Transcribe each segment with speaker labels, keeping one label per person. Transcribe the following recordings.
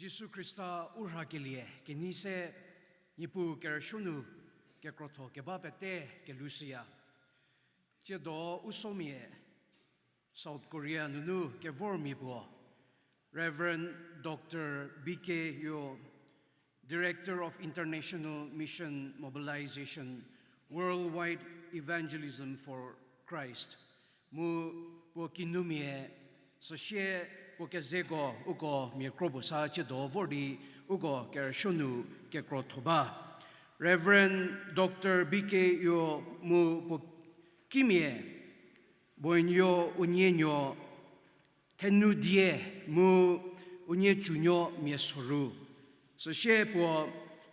Speaker 1: Jesu Christa Urhakilie, Kenise, Nipu Kershunu, Kekroto, Kebapete, Kelusia, Chedo Usomie, South Korea Nunu, Kevormibo, Reverend Dr. BK Director of International Mission Mobilization, Worldwide Evangelism for Christ, Mu Pokinumie, Soshe Pokezego, Ugo Mikrobusa Chedo Vordi, Ugo Kershunu, Kekrotoba, Reverend Dr. BK Mu Pokimie, Boinyo Unyenyo, Tenudie, Mu Unyechunyo Miesoru. So she po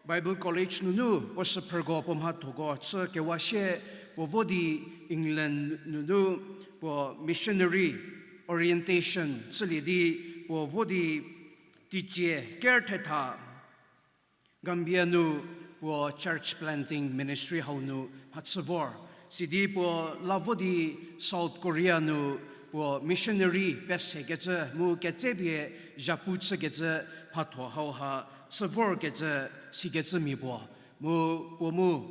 Speaker 1: Bible College nunu po sa pergo po mahatogo sa kewashe po vodi England nunu po missionary orientation sa lidi po vodi teacher caretaker Gambianu po church planting ministry haunu hatsavor sidi po lavodi South Korea nu po missionary pese geze mu ketebie japutse geze patho hauha Savor gets a sigets a mibo, mu,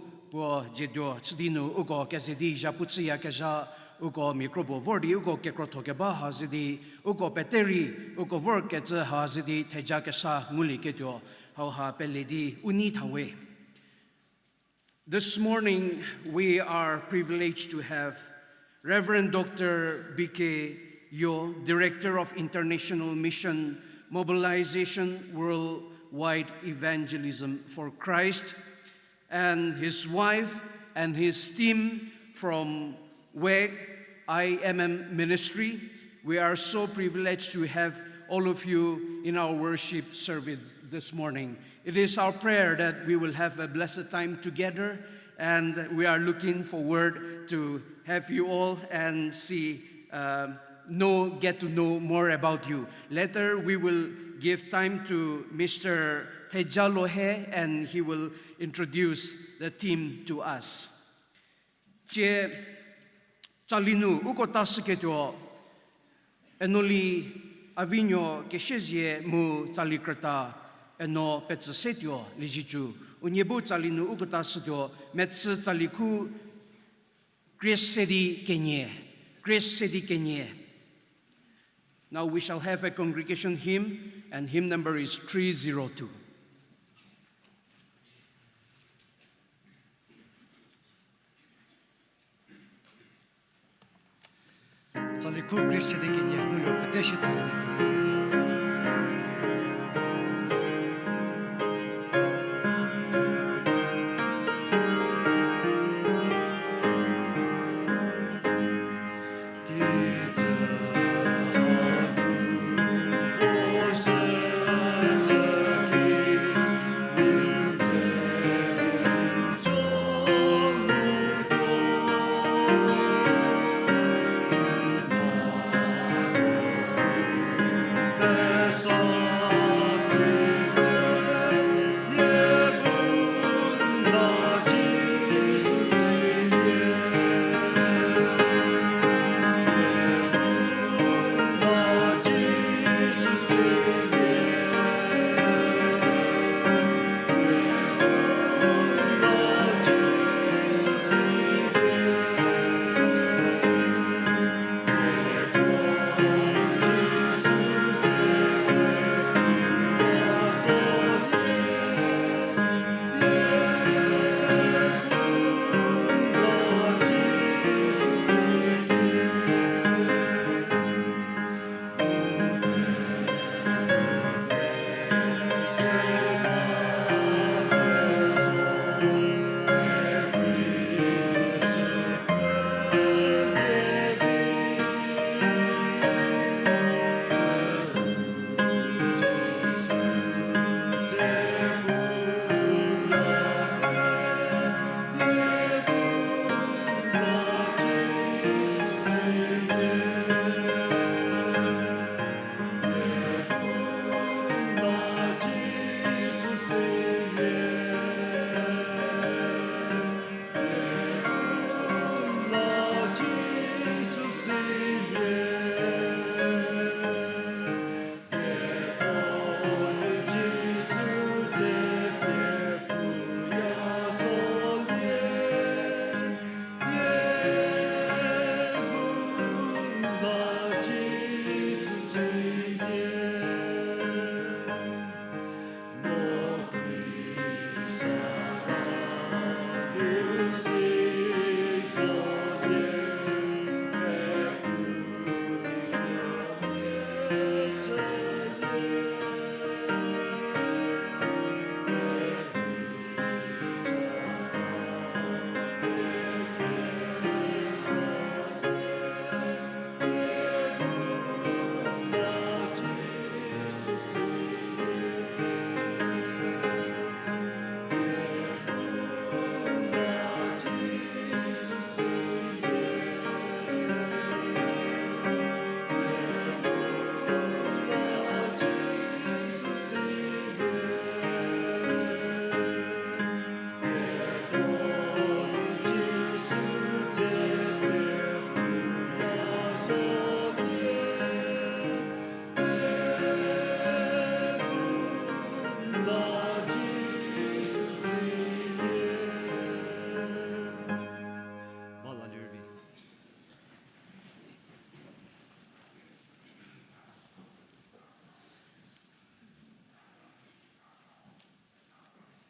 Speaker 1: jedo, Tzidino, Ugo, Kesiezie, Japutsia, Kecha, Ugo, Microbo, Vordi, Ugo, Kekrotoga, Hazidi, Ugo, Peteri, Ugo, Work gets a Hazidi, Tejakesa, Muliketo, Hauha, Peledi, Unitawe. This morning, we are privileged to have Reverend Dr. BK Yo, Director of International Mission Mobilization Worldwide Evangelism for Christ, and his wife and his team from WEG IMM Ministry. We are so privileged to have all of you in our worship service this morning. It is our prayer that we will have a blessed time together, and we are looking forward to have you all and get to know more about you. Later, we will give time to Mr. Tejalohe, and he will introduce the team to us. Che Chalinu ukotasiketo enoli Avinuo Kesiezie mu Tsali eno Petsüsetuo Liezietsu unyebu Chalinu ukotasiketo Mechü Tsali Kesiezie kenye. Now we shall have a congregation hymn, and hymn number is 302.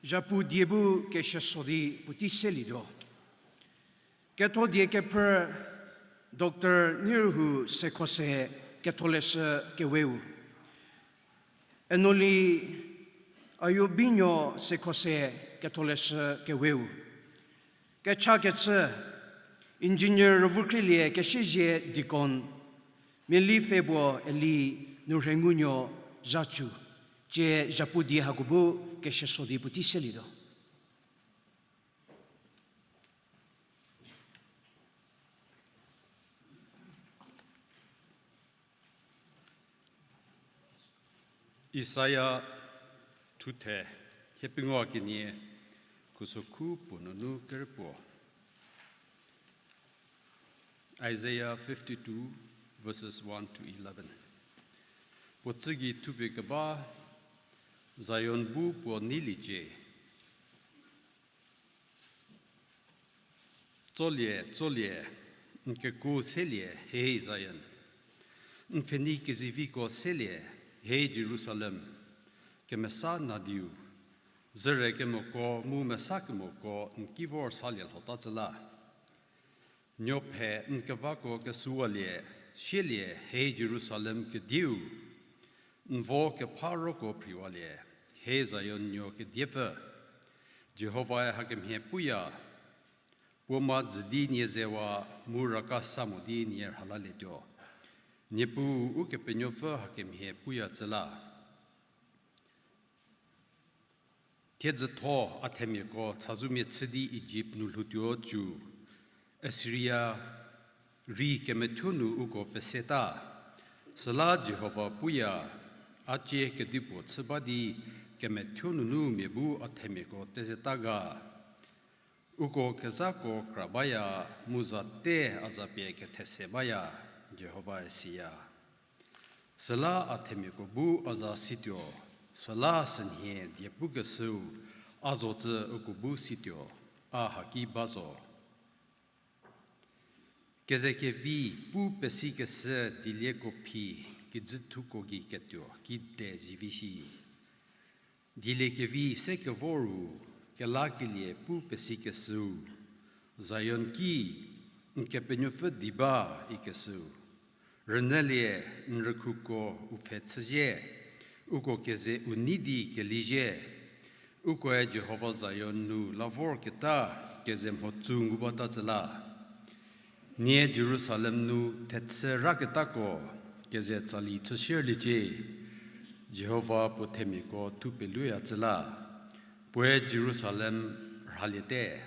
Speaker 1: Japu diebu Kesiezie putiselido. Kethodie Kephrü Dr. Neirühu Sekhose Kethole Enoli Ayobinuo Sekhose Kethole Kechakechü Engineer Rüvuokhrielie Kesiezie Dikon Miali Febo Eli Nourhengunuo Zatsu Je Japu die hagubu Kesiezie putiselido.
Speaker 2: Isaiah tute Ayobinuo kusoku pununu kerpo. Isaiah 52 verses 1 to 11. Potsigi tubekaba Zion bu po nilije. Zolie nkeku selie hey Zion. Nfeni keziviko selie hey Jerusalem. Kemesa nadiu. Zere kemoko mu mesakemoko nkivor salial hotatzala. Nyophe nkavako kesualie shelie hey Jerusalem kediu. Nvo ke paroko priwalie. He Zion nyo ke diefe. Jehovah hakem he puya. Puma zdi niezewa muraka samudi nier halaletio. Niepu uke penyofe hakem he puya zela. Tiedzeto atemiko tsazumi tsedi Egypt nulhutio ju. Assyria ri kemetunu uko peseta. Sala Jehovah puya. Ache ke dipo tsebadi kemetunu mebu atemiko tezetaga. Uko kezako krabaya muzate azapie ketesebaya Jehovah Esia. Sala atemiko bu azasitio. Sala senhie diepugesu azoze ukubu sitio ahaki bazo. Kezeke vi pu pesikese dilieko pi kizituko gi ketio ki dezivishi. Dileke vi sekevoru kelakilie pu pesikesu. Zion ki nkepenyofe diba ikesu. Renelie nrekuko ufetseje. Uko keze unidi kelije. Uko e Jehovah Zion nu lavor kita keze mhotungu batatzela. Nie Jerusalem nu tetse raketako keze tsali tshir lije. Jehovah potemiko tupeluya tsela. Pue Jerusalem rhalete.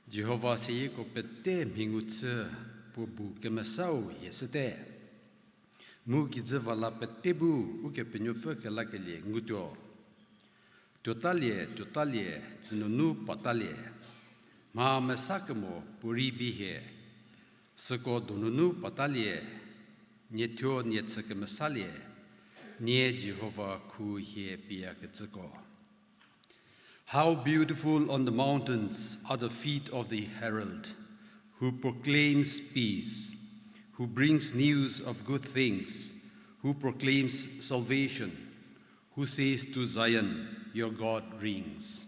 Speaker 2: Jehovah seye ko pete mingutse pubu kemesau yesete. Mugi zevala petebu uke penyofe kelakelie ngutyo. Totalie zinunu patalie. Ma mesakemo puribihe. Seko donunu patalie. Nyetyo nyetsekemesalie. Nye Jehovah ku he piaketseko. How beautiful on the mountains are the feet of the herald, who proclaims peace, who brings news of good things, who proclaims salvation, who says to Zion, your God reigns.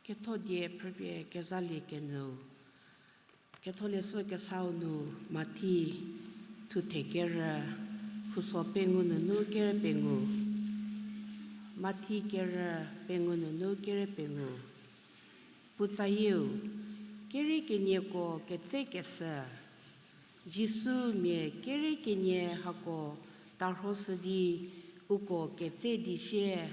Speaker 3: Kethodie prepare kezali kenu. Ketholese kesaunu Mathi to take care kuso pengu nu kere pengu. Mathi kere pengu nu kere pengu. Putsayu kere kenyeko ketsekesa. Jisu me kere kenye hako tarhosedi uko ketsedi she.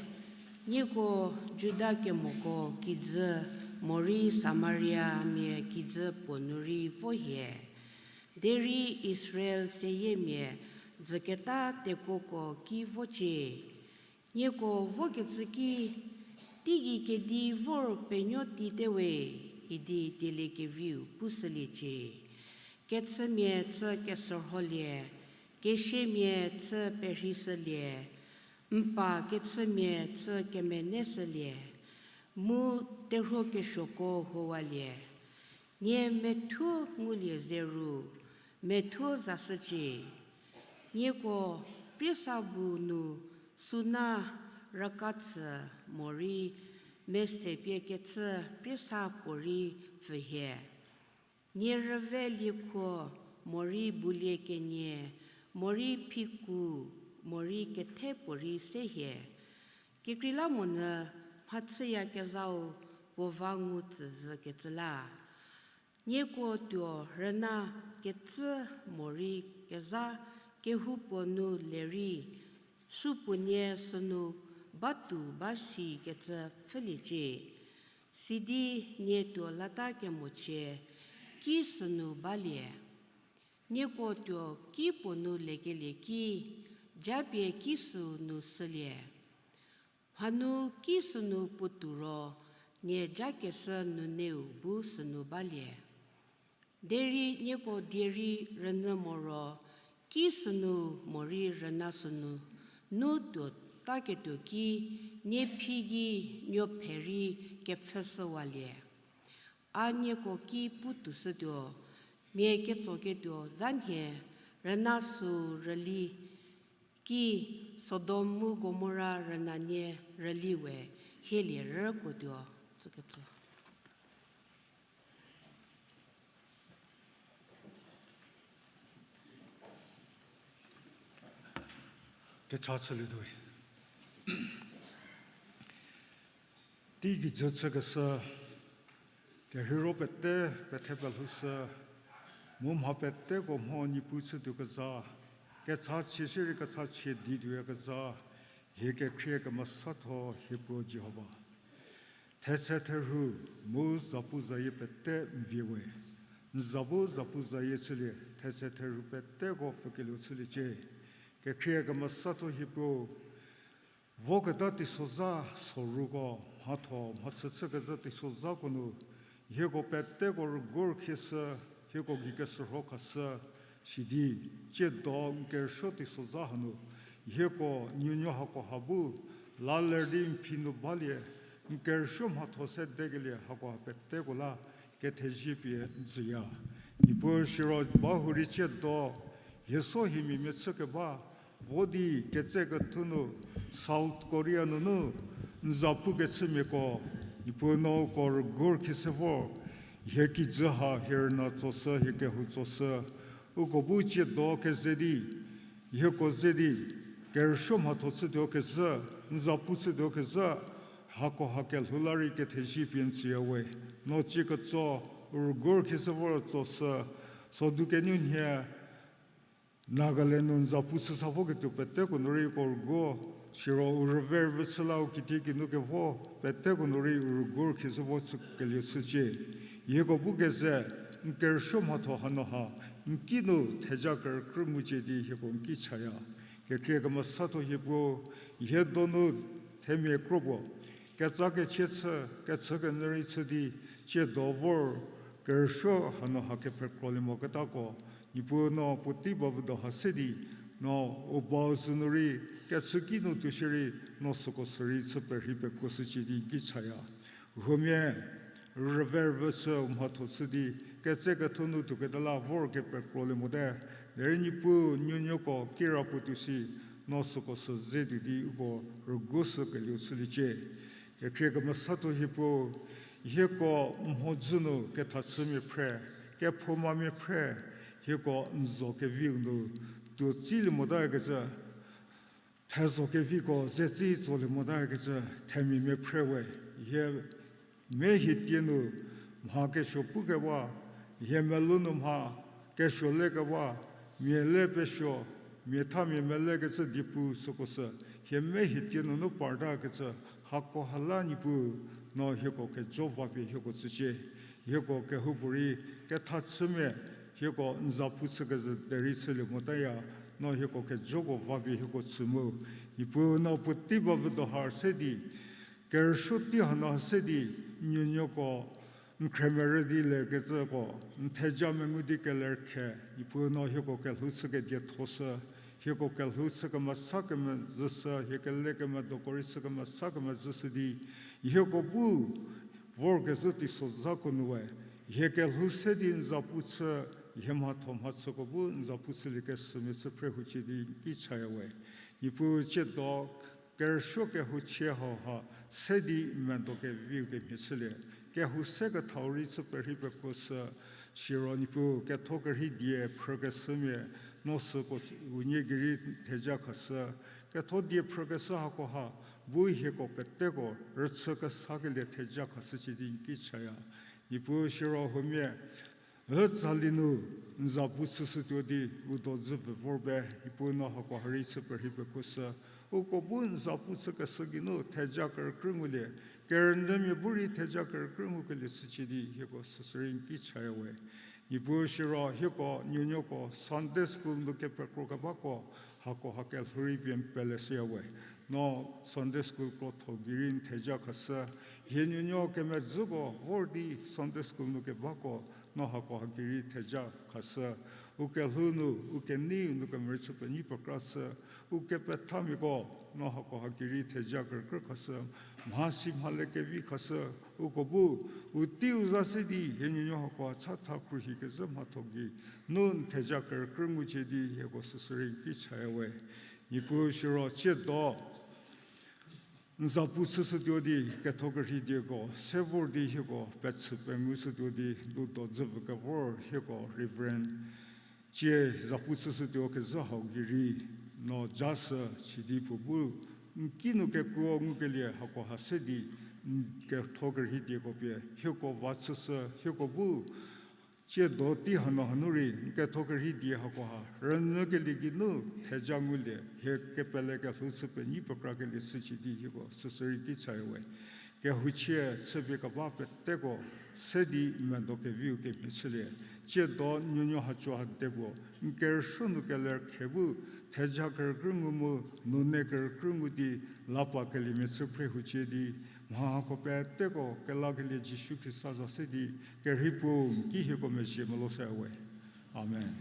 Speaker 3: Nyeko Juda kemoko kidze Mori Samaria me kidze ponuri foye. Deri Israel seye me zeketa tekoko ki voche. Nyeko voketsiki tigi kedi vor penyoti tewe idi teleke view puseliche. Ketse me tse kesorholie. Keshe me tse perhiselie. Mpa ketsemie tse kemeneselie, mu terho ke shoko hoalie. Nie Mechü Tsali Mechü Zatsu Nie ko Prisabu nu Suna Rakatsa Mori Mese Pieketsa Prisapuri Pfhe Nie Reveliko Mori Buliekenye Mori Piku Mori Ketepuri Sehe Kikrila Mona Patsya Kezao Bovangu Tzeketla Nie ko Dio Rena Ketsa Mori Keza Kehupo nu Leri Supunye Sunu Batu Bashi Ketsa Felice Sidi Nieto Lata Kemoche Ki Sunu Balie Nieko Tio Kipo nu Legeleki Jabie Kisu nu Selie Hanu Kisunu Puturo Nie Jakesa nu Neu Bu Sunu Balie Deri Nieko Deri Renamoro Kisunu Mori Renasunu Nu to Taketo Ki Nie Pigi Nyo Peri Kephrü Anyeko Ki Putüsetuo Mie Kethogetuo Zanye Renasu Reli Ki Sodomu Gomora Renanye Reliwe Heli Rekotuo Zuketo
Speaker 4: Kechatsalidoy. Digi Zatsu Kerüsuo Petebelhusa Mumhapette Gomhoni Petsüsetuo Kechakechü Kechakechü Diduagaza Heke Kriega Masato Hipo Jehovah Ketherü Zapu Zayepette Mviwe Zabu Zayesili Ketherü Pette Gofekeliusilice Kriega Masato Hipo Vogadati Soza Sorugo Hato Matsatsagati Soza Kono Hego Pette Gorkisa Hego Gigas Rokasa Sidi Jedog Gershoti Sozahano Hego Nunyohako Habu Lalerdim Pinubalie Gershom Hatose Degelia Hako Pettegola Ketejipie Zia Ipo Shiro Bahuri Chedo Yesohimi Metsukeba Vodi Kechakechü South Korea no Zapugetsumeko Ipono Kor Gorkisevo Heki Zaha Hirnatosa Hekehutosa Ugobuchi do Kesedi Heko Zedi Gershom Hatotsu Keza Zaputsu Keza Hako Hakel Hulari Ketejipien Siawe No Chikatso Gorkisevo Tosa Sodukenun here Nagalenun Zaputsu Savogetu Peteko Nori Gorgo Shiro Rever Veslau Kitiki Nukevo Peteko Nori Urgur Kisevots Keliusuche Yego Bugeze Gershom Hato Hanoha Nkino Tejakar Krumujedi Hekon Kichaya Kekega Masato Hebo Yedono Temie Krobo Kechakechü Kechakechü Tsudi Chedovor Gersho Hanoha Kepher Krolimokatako Ipono Putibavudo Hasedi no Obazunuri Ketsukino Tushiri no Sokosuri Super Hipekosidi Gichaya Humie Reverso Matosidi Kechakechü together for Kepher Krolimode Nerinipu Nyoko Kiraputusi no Sokos Zedi Ugo Ruguso Keliusuliche Kekega Masato Hipo Heko Mhozuno Ketatsumi Pre Kepomami Pre Heko Nzoke Vigno to Chili Modagaza Tazoke Vigo Zeti Zoli Modagaza Temi Me Prewe Here Mehitienu Mhakesho Pugawa Yemelunumha Kesho Legawa Mielepesho Mietami Melegaza Dipu Sokosa He Mehitienu no Pardagaza Hako Halanipu no Heko Kejovapi Heko Tsuche Heko Kehuburi Ketatsume Heko Nzaputsugaza Derisili Modaya no Heko Kejogo Vabi Heko Tsumu Ipu no Putiba Vidohar Sedi Gershuti Hana Sedi Nyoko Nkremeredi Lergezego Ntejamemudi Kelerke Ipu no Heko Kelhusuga Dietosa Heko Kelhusuga Masakama Zusa Hekelegama Dokorisuga Masakama Zusidi Heko Bu Vorgezuti Sozakunwe Hekel Husedin Zaputsa Yematom Hatsokobu Zaputsilike Pfhe Kichayawe. Nipu Chedo Kerüsuo Hucheho Sedi Mendoke Viuke Misile. Husega Tauritz Perhipekos Shironipu Kethodie Progressumie Nosukos Unigiri Tejakasa Kethodie Progressahakoha Buiheko Petego Rutsuka Sagile Tejakasidi Kichaya Nipu Shiro Humie Zalinu Zaputsutuo Udozu Vorbe Nipuno Hakoharitz Perhipekusa Ukobun Zaputsuka Sagino Tejakar Krumule Kerendemi Buri Tejakar Krumukelisidi Hiko Sasrin Kichayawe Nibushiro Hiko Nyoko Sunday School Nuke Pekrokabako Hako Hakel Huribian Pelesiawe No Sunday School Proto Girin Tejakasa Yenyonyo Kemetzugo Hordi Sunday School Nuke Bako No Hako Hagiri Tejakasa Ukelhunu Ukeni Nukamersupa Nipokrasa Ukepetamigo No Hako Hagiri Tejakar Kirkasa Masim Halekevi Kasa Ukobu Uti Uzasidi Yenyonyo Hako Chata Kruhikazam Hatogi Nun Tejakar Krumuchedi Hegosasari Kichayawe Nipushiro Chedo Zaputsutuo Kethodie several di Higo Petsüsetuo Ludo Zivgavor Higo Reverend Che Zaputsutuo Zahogiri no Jasa Chidipu Kinu Kekuo Mugelia Hako Hasedi Kethodie Higo Vatsusa Higo Bu Che Doti Hanuri Kethodie Hakoha Renugeliginu Tejamule Hekepelega Lusupe Nipokrageli Sichidi Higo Susuri Kichayawe Kehuche Sebekaba Tego Sedi Mendoke View Kemisile Che Do Nuno Hachoha Debo Kersunukeler Kebu Tejakar Krumumu Nuneker Krumudi Lapa Kelimitsu Pfhe Mhakope Tego Kelageli Jishu Kristaza Sedi Kerhipu Kihiko Meshi Molosawe. Amen.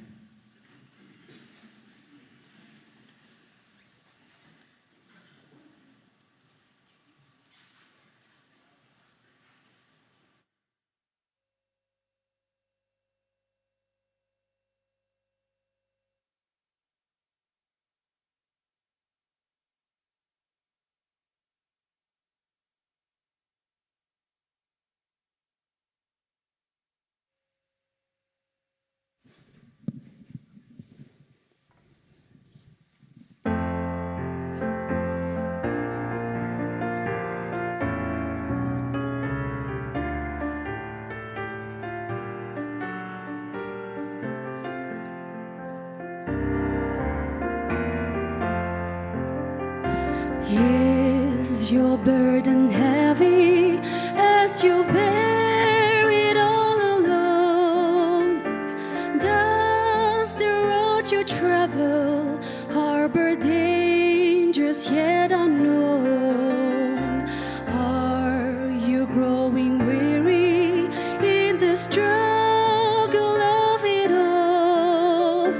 Speaker 5: Is your burden heavy as you bear it all alone? Does the road you travel harbor dangers yet unknown? Are you growing weary in the struggle of it all?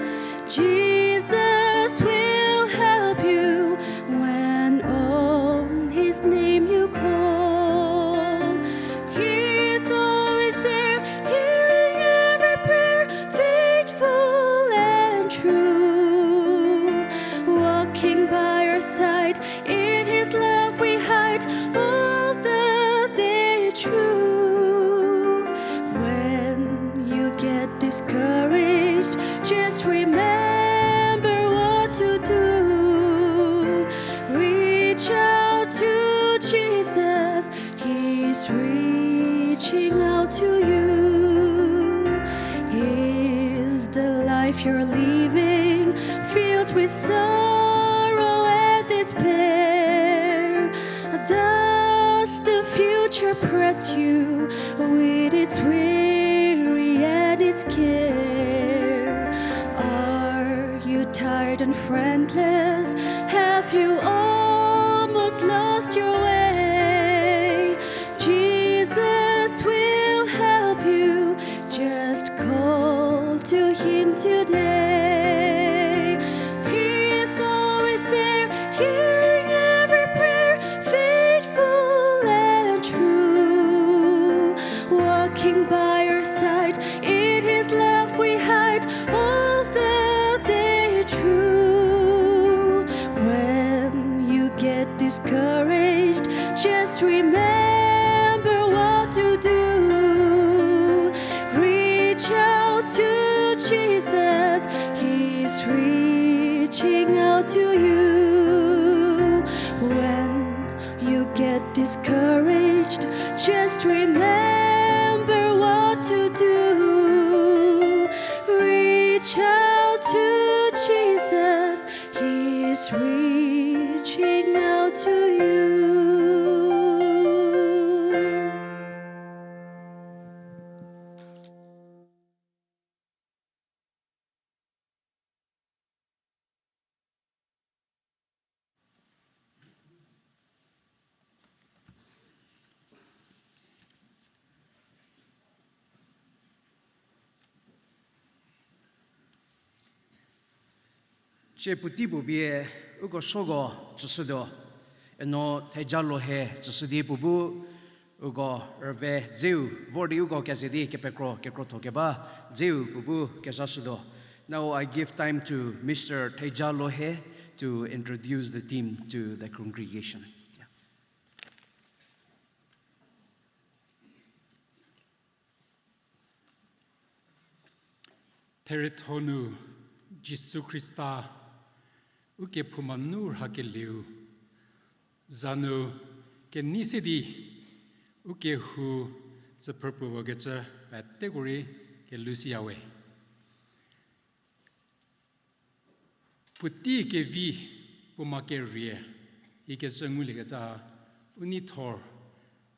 Speaker 5: Jesus will help you when on His name you call. He's always there, hearing every prayer, faithful and true. Walking by our side, in His love we hide all the day true. When you get discouraged, just remember what to do. Reach out to Jesus, He's reaching out to you. Is the life you're living filled with sorrow and despair? Does the future press you with its weary and its care? Are you tired and friendless? Have you almost lost your way? Jesus will help you. Just call to Him today. He is always there, hearing every prayer, faithful and true. Walking by your side. reaching out to you. When you get discouraged, just remember what to do. Reach out to Jesus, He is reaching out to you.
Speaker 1: 这不地不别，如果说过只是的，那太家路黑，只是的不不，如果为只有我的如果开始的给别个给个头给吧，只有不不给啥是的。Now I give time to Mr. Teja Lohe to introduce the team to the congregation.
Speaker 6: Teretonu Jesu Christa Diekepu Nourhengunuo Zanu Kenisidi Diekepu the purple wagacha category ke Luciawe Puti ke vi Pumake Ike Zanguligaza Unitor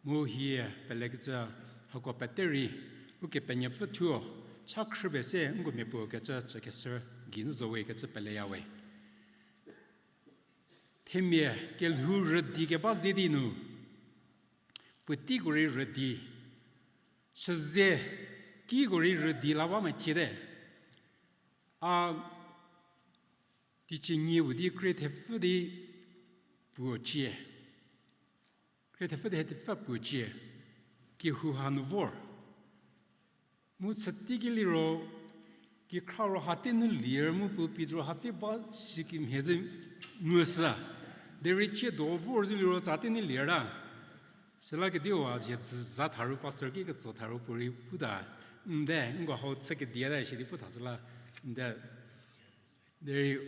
Speaker 6: Mohia Pelegza Hakopateri Petsüsetuo Chakrbese Ngumepo Gacha Kecha Ginzowe Gacha Peleawe Temia Kelhu Diekepu Zedinu Putiguri Redi Shaze Kiguri Redi Lava Machide Teaching you with the creative the Buchie Creative the Fabuchie Kihuhan War Musatigiliro Kikaro Hatin Lear Mupu Pedro Hatsiba Sikim Hezim Musa the Richa Dover Zero Zatin Lira Selagadio as yet Zataru Pastor Gigatsotaru Puri Buddha then go hold second dia she put us la that there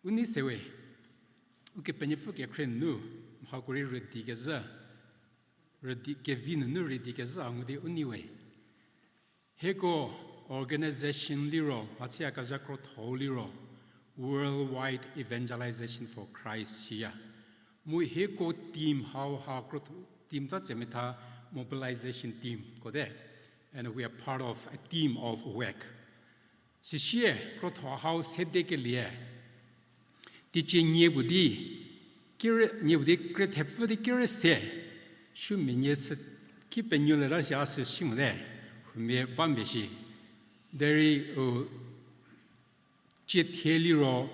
Speaker 6: Unisewe Uke Penefuke Krenu Mhakuri Redikaza Redikevin Nuridikaza with the Uniwe Hego Organization Liro Bazhakese Liro Worldwide Evangelization for Christ here Mu Hego team how team that's a mobilization team kode and we are part of a team of work Sishie Krüta how Sedikelie Teaching Yebudi Yebudi Kephrü the Kerüsuo Shuminyes keep a new Rasha Shimde Hume Bambishi Deri Chitheliro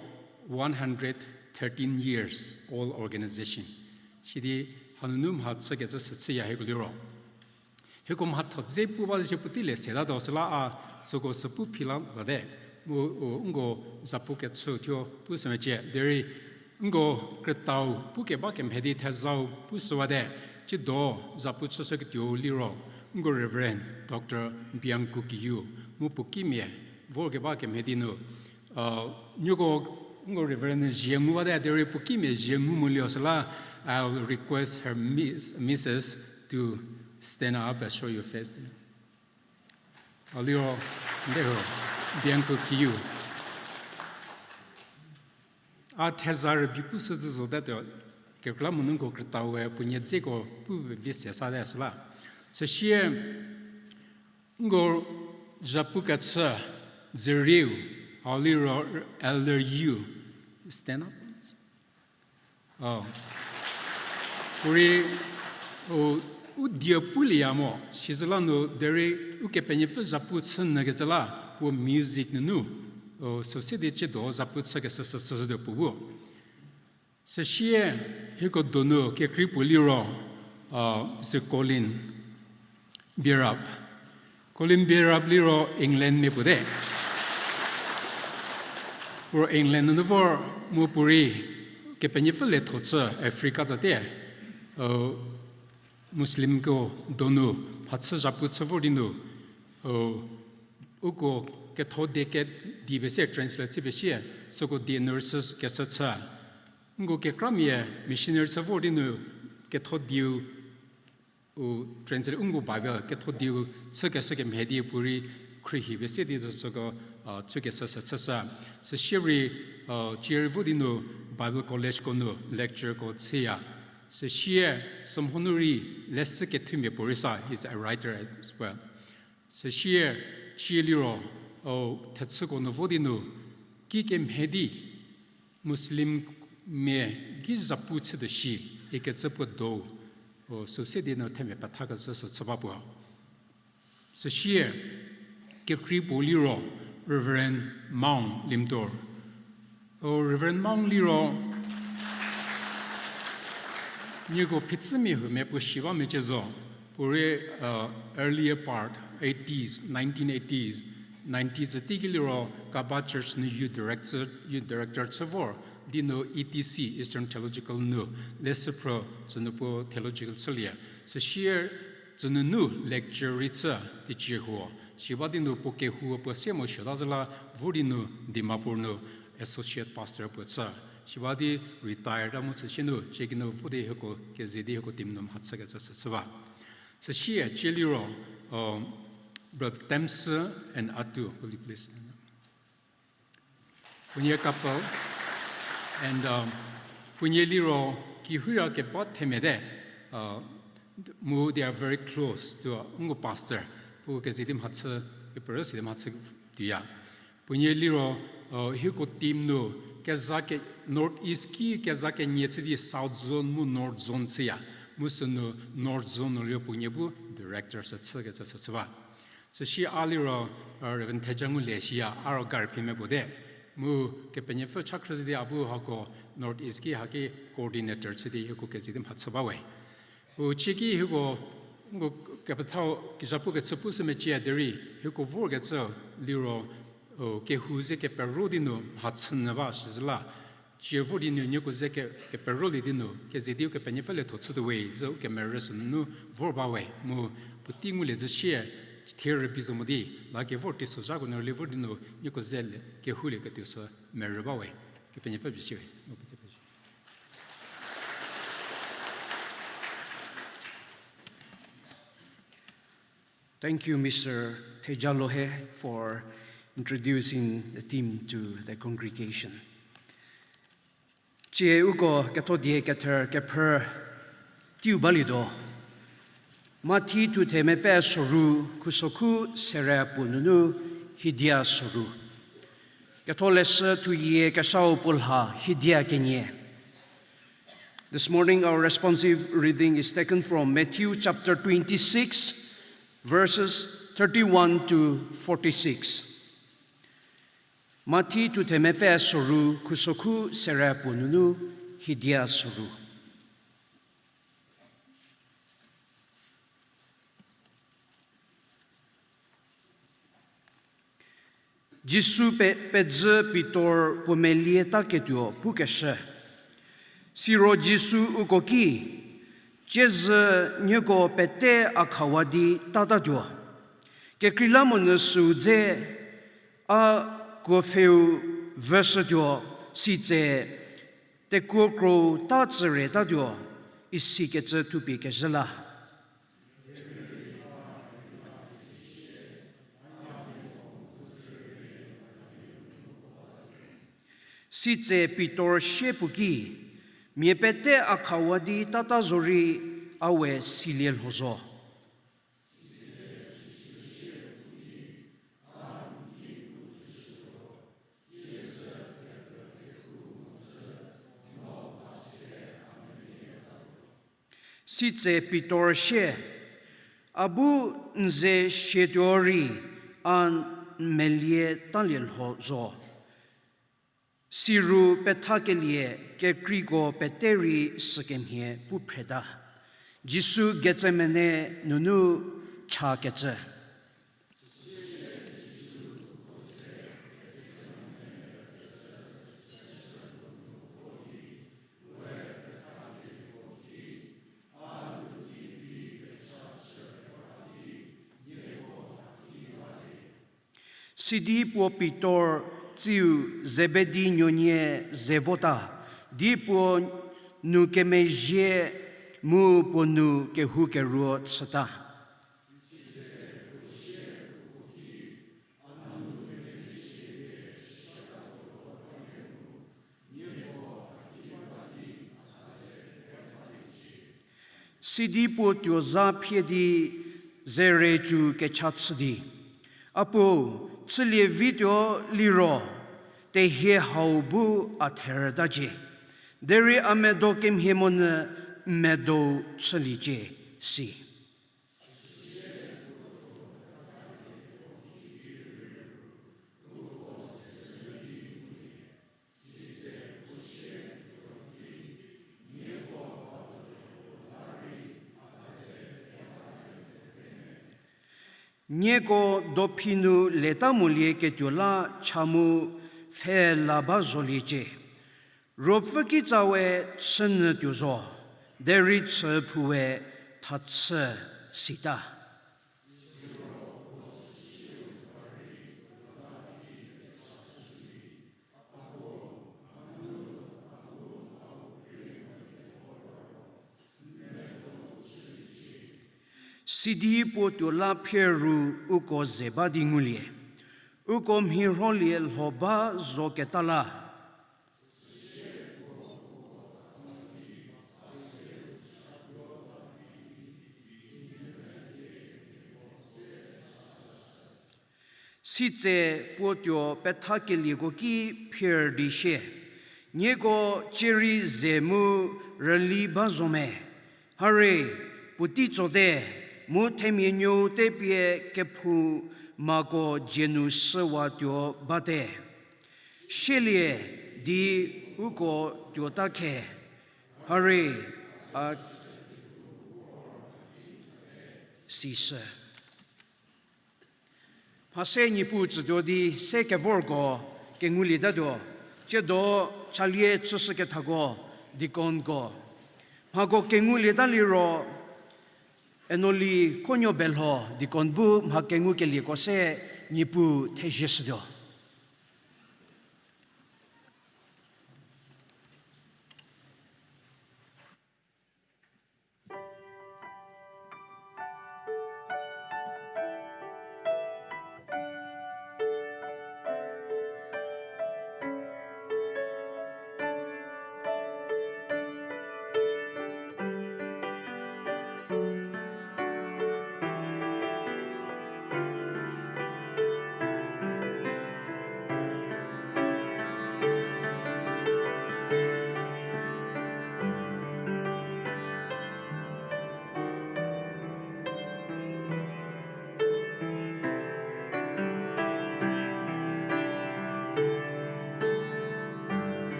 Speaker 6: 113 years old organization Shidi Hanum had Sakets Sia Heguliro Hegum had Zepu was Putile Sedadosla Soko Sapu Pilam Vade Ungo Zapuketsuo Pusamache Deri Ungo Krüta Puke Bakem Hedi Tazau Puswade Chido Zaputsusekio Liro Ungo Reverend Dr. Byung Mupukimie Volgebakem Hedino Nugo Reverend Jiangwada Deri Pukime Jiangumuliosla I'll request her Mrs. to stand up and show your face. Aliro Belho Bianco Kiu Tezar Bipuso that Keclamungo Krüta Punyazeko Puvicia Sadesla. So she Ngo Japukatsa Zeriu Aliro Elder you stand up. Oh. Uri Udiopuliamo, Shizalano, Deri Ukepenifil Zaputsun Nagatala, for music nu, so Sidi Chido Zaputsagas de Pubu. So she Hiko Dono, Kekripuliro, Colin Birab. Colin Birab Liro, England Mepude. For England Nuvor, Mupuri, Kepenifil Totsa, Africa Zate. Muslim go dono patsa japut savorino ugo Kethodie di bese translate bese soko di nurses kesacha ngo ke kramie missionary savordinu Kethodie u translate ungo bible Kethodie sake mhedi puri krihi bese di soko chukesa sa so shiri Neirühu Bible College kono lecture ko tsia so share some honori less kethu me porisa is a writer as well so share chiliro tatsu kono vodinu ki kem hedi muslim me gizapu de shi eketsapu do so sedi no teme pataka so sababu so share ke kriboliro Reverend Mount Limdor. Reverend Mount Liro, you go Pitsumi who may push Shiva Mechezo, earlier part, 80s, 1980s, 90s, particularly Kaba Church New Director Savor, Dino ETC, Eastern Theological New, Lesser Pro, Zunupo Theological Solia. So share Zununu lecture Richa, Diekepu, Shibadino Pokehu, Posemo Shadazala, Vodino, Dimapurno, Associate Pastor Putsa. Shibadi retired Amusashino, Chekino Fode Hoko, Kesiezie Hoko Timnum Hatsagasa Sava. So she at Chiliro, Brother Temsa and Atu, will you please? When you're a couple, and when you're Liro, Kihuya Kepat Temede, they are very close to Ungo Pastor, who Kesiezie Hatsa, the Perusian Hatsa Dia. When you're Liro, Hiko Timno, Kazake Northeast Ki, Kazake Nietzidi, South Zone, Mu North Zone Sia, Musunu North Zone Riopunyebu, directors at Sagasasava. So she aliro Reverend Tajanguleshia, Arogar Pimebode, Mu Kepenyefu Chakras de Abu Hako, Northeast Ki Haki, coordinator to the Hiko Kezidim Hatsabawe. Uchiki Hugo Capital Kijapuka Supusumechia Deri, Hugo Vorgetso, Liro. Kehuse Kephrü Hatsunava Shizla, Chiavodino Nukozeke Kephrü, Kesiezie Kepenifele to the way, so Kemeris no Vorbawe, Mo Putingule the share, Terabizomodi, like a vortis of Zagon or Livodino, Nukozel, Kehuli Katusa, Meribawe, Kepenifel.
Speaker 1: Thank you, Mr. Tejalohe, for introducing the team to the congregation. Che ugo Kethodie Kephrü tiu balido Mathi tu temefe soru kusoku sere pununu hidia soru Ketholes tu ye kasau pulha hidia kenye. This morning our responsive reading is taken from Matthew chapter 26 verses 31 to 46. Mathi tu temefe soru kusoku sere pununu hidia soru. Jisu pedze pitor pomelieta ketuo pukeshe. Siro Jisu ukoki jez nyego pete akhawadi tatadio. Kekrilamon suze a Gofeu versadio sitze te kukro tatsere tadio isiketse tupi kesela. Sitze pitor shepuki miepete akawadi tatazori awe siliel hozo. Sitze pitor she abu nze shedori an melie tanlil hozo. Siru petakelie ke krigo peteri skemhe pupreda. Jisu getsemene nunu cha getse. Sidi po pitor Tsiu Zebedi Nyonye Zevota, Dipo Nu Kemeje Mu Ponu Kehu Keruo Tsata. Sidi po tyo za Phedi zere chu kechatsdi. Apo tsili video liro te he haubu atherdaji. Deri amedo kim hemon medo tsilije si. Nieko dopinu letamulie ketiola chamu Pfhe laba zolije. Ropfaki zawe tsen tuzo. Deri tse puwe tatse sita. Sidi potio la Peru uko zebadi ngulie. Uko mhirolie loba zoketala. Sitze potio petakeligo ki pierdishe. Niego cheri zemu reli bazome. Hare putito de. Mu teminyo tepie Kephrü mago jenu sewa tyo bate. Shelie di uko tyotake. Hare at sise. Pase ni putz do di seke vorgo kenguli dado. Chedo chalie tsusake tago Dikon go. Mago kenguli daliro Enoli Khonuo Belho Dikon bu Mhakengukelieko se nipu tejesdo.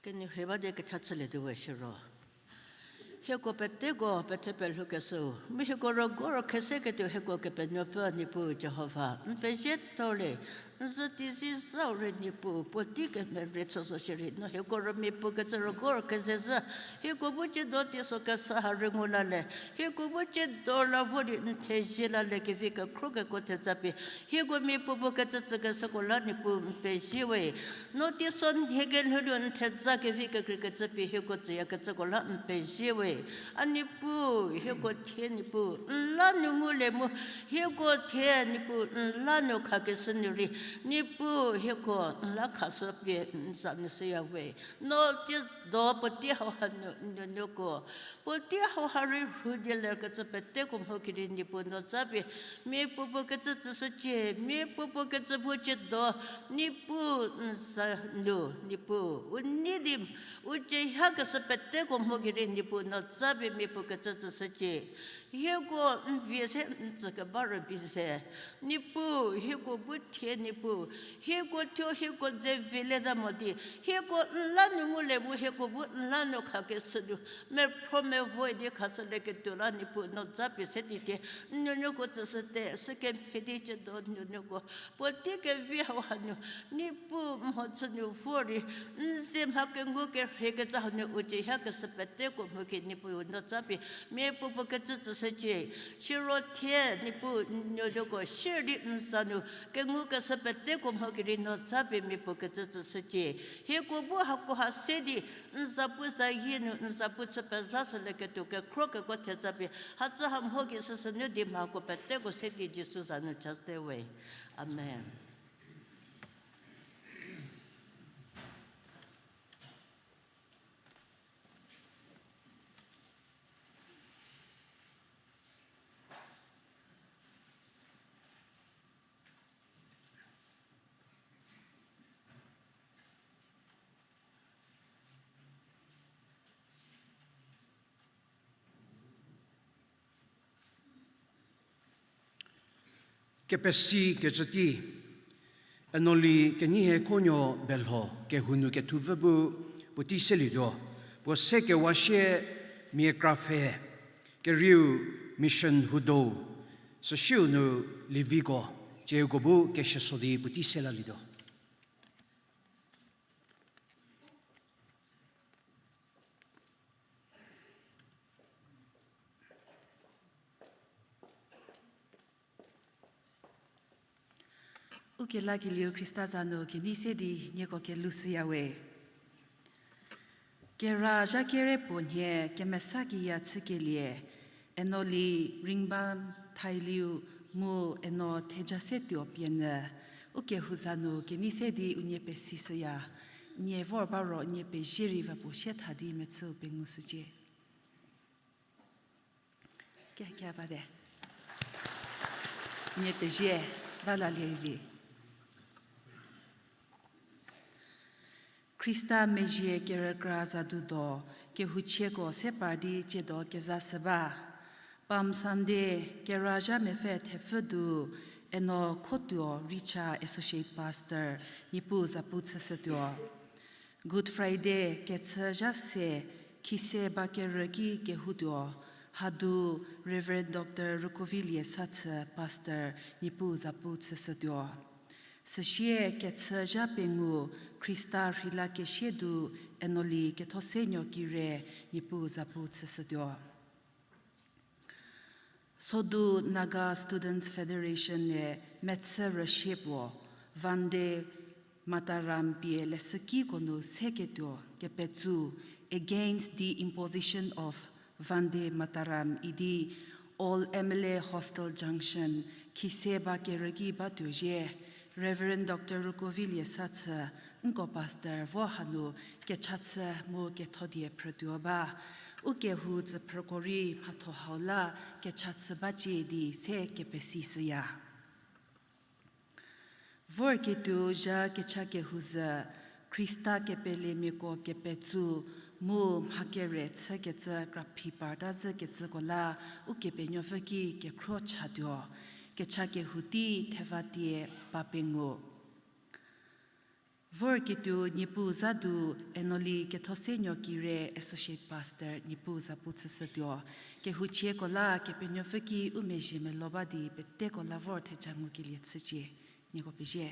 Speaker 7: Can you have a Tsali do Shiro? Heko Petego, Petepel Hukaso, Mihiko Goro Keseke to Heko Kepenova Nipu Jehovah, Peshet Tole, that is already Nipu, Potik and Richa Society, no Heko Mipu Goro Keseza, Heko Buchet Dotis Okasa Rimulale, Heko Buchet Dola Woody and Tejila Lekivika Kroka Kotezapi, Heko Mipu Bukatsakolani Pum Peshiwe, notice on Hegen Hudun Tezakivika Cricketsapi, Heko Yakatsakolan Peshiwe. Anipu, Hego Tienipu, Lanu Mulemu, Hego Tienipu, Lanu Kakesunuri, Nipu, Hego, Lakasapi, Sanusia way. No, just do, but dear Noko. But dear Harry Rudiler gets a petecum hockey Nipu, no Zabi, me Pupo gets a such, me Pupo gets a budget door, Nipu, no, Nipu, would need him, would Jay Hagas a petecum hockey Nipu, not Zabi me Pocatsa Sache. Here go Vincent Zakabara Bise. Nipu, here go Butia Nipu. Here go to here go the Villeda Modi. Here go Lanumule, here go Lano Kakesu. Me prome void the Casaleke to Lanipu, not Zapi Setite. No go to Sate, second Pedichet don't go. But take a Viahano. Nipu Motsunu 40. Sim Mhakengukelieko, Uchi Hakas a Peteco, Nipu, not Zapi. Me Pocatsa. She wrote here, Nipu, Nodoko, shared it in Sanu, Kenguka Sapeteko, Hogiri, not Sabi, me Pocatsa Sachi. Here go Bohako has said it, Nzapuza Yin, Nzaputsa Pazasa Lekatuka, Croca Kotazapi, Hatsaham Hogis as a new Dimako, Petego City, Jesus, and just away. Amen.
Speaker 1: Kepesi Kethodie, Anoli Kenihe Khonuo Belho, Khonu Ketuvabu, Putiselido, Poseke Washe Pfhe, Kerüsuo Mission Hudo, Soshiunu Livigo, Jegobu Kesiezie Putiselido.
Speaker 8: Uke lagi liu Kristazano ke Nisedi nieko ke Luciawe. Ke raja kere ponye ke mesaki ya tsikelie enoli ringbam tailiu mu eno tejasetio piene uke huzano ke Nisedi unye pe sisya nye vorbaro nye pe jiri va po shetadi metsu pengusje. Ke vade. Nye pe je vala levi. Krista mejie keragraza dudo ke huchego sepadi jedo kezasaba pam sande keraja mefet hefedu eno Khotuo Richa associate pastor nipu Petsüsetuo Good Friday Ketherü kise bakeregi Kethodie hadu Reverend Dr. Rüvuokhrielie Zatsu pastor nipu Petsüsetuo Seshie Ketherü pengu Krista Rila Kesiedu enoli Kethosenyo kire nipu Petsüsetuo. Sodu Naga Students Federation ne Metsera Shepwo Vande Mataram pie lesaki kono seketuo kepetsu against the imposition of Vande Mataram idi all MLA Hostel Junction kiseba keregi batuje Reverend Dr. Rüvuokhrielie Satsa Ngo Pastor Vohanu Kechatsa Mo Kethodie Produba Ukehu Tse Prokori Patohaula Kechatsa Baji di Se Kepesisia Vorketu Ja Kechakechü Krista Kepele Miko Kepetsu Mu Mhakeret Seketsa Grapi Pardaza Ketsagola Ukepenyovaki Kekrochadio Kechakechü Tevadie Papengo Vorkitu nipu zadu enoli ke thosenyo kire associate pastor nipu za Petsüsetuo ke huchie kola ke penyofeki umeji me lobadi bette kola vorte changu Liezietsu ni ko pije.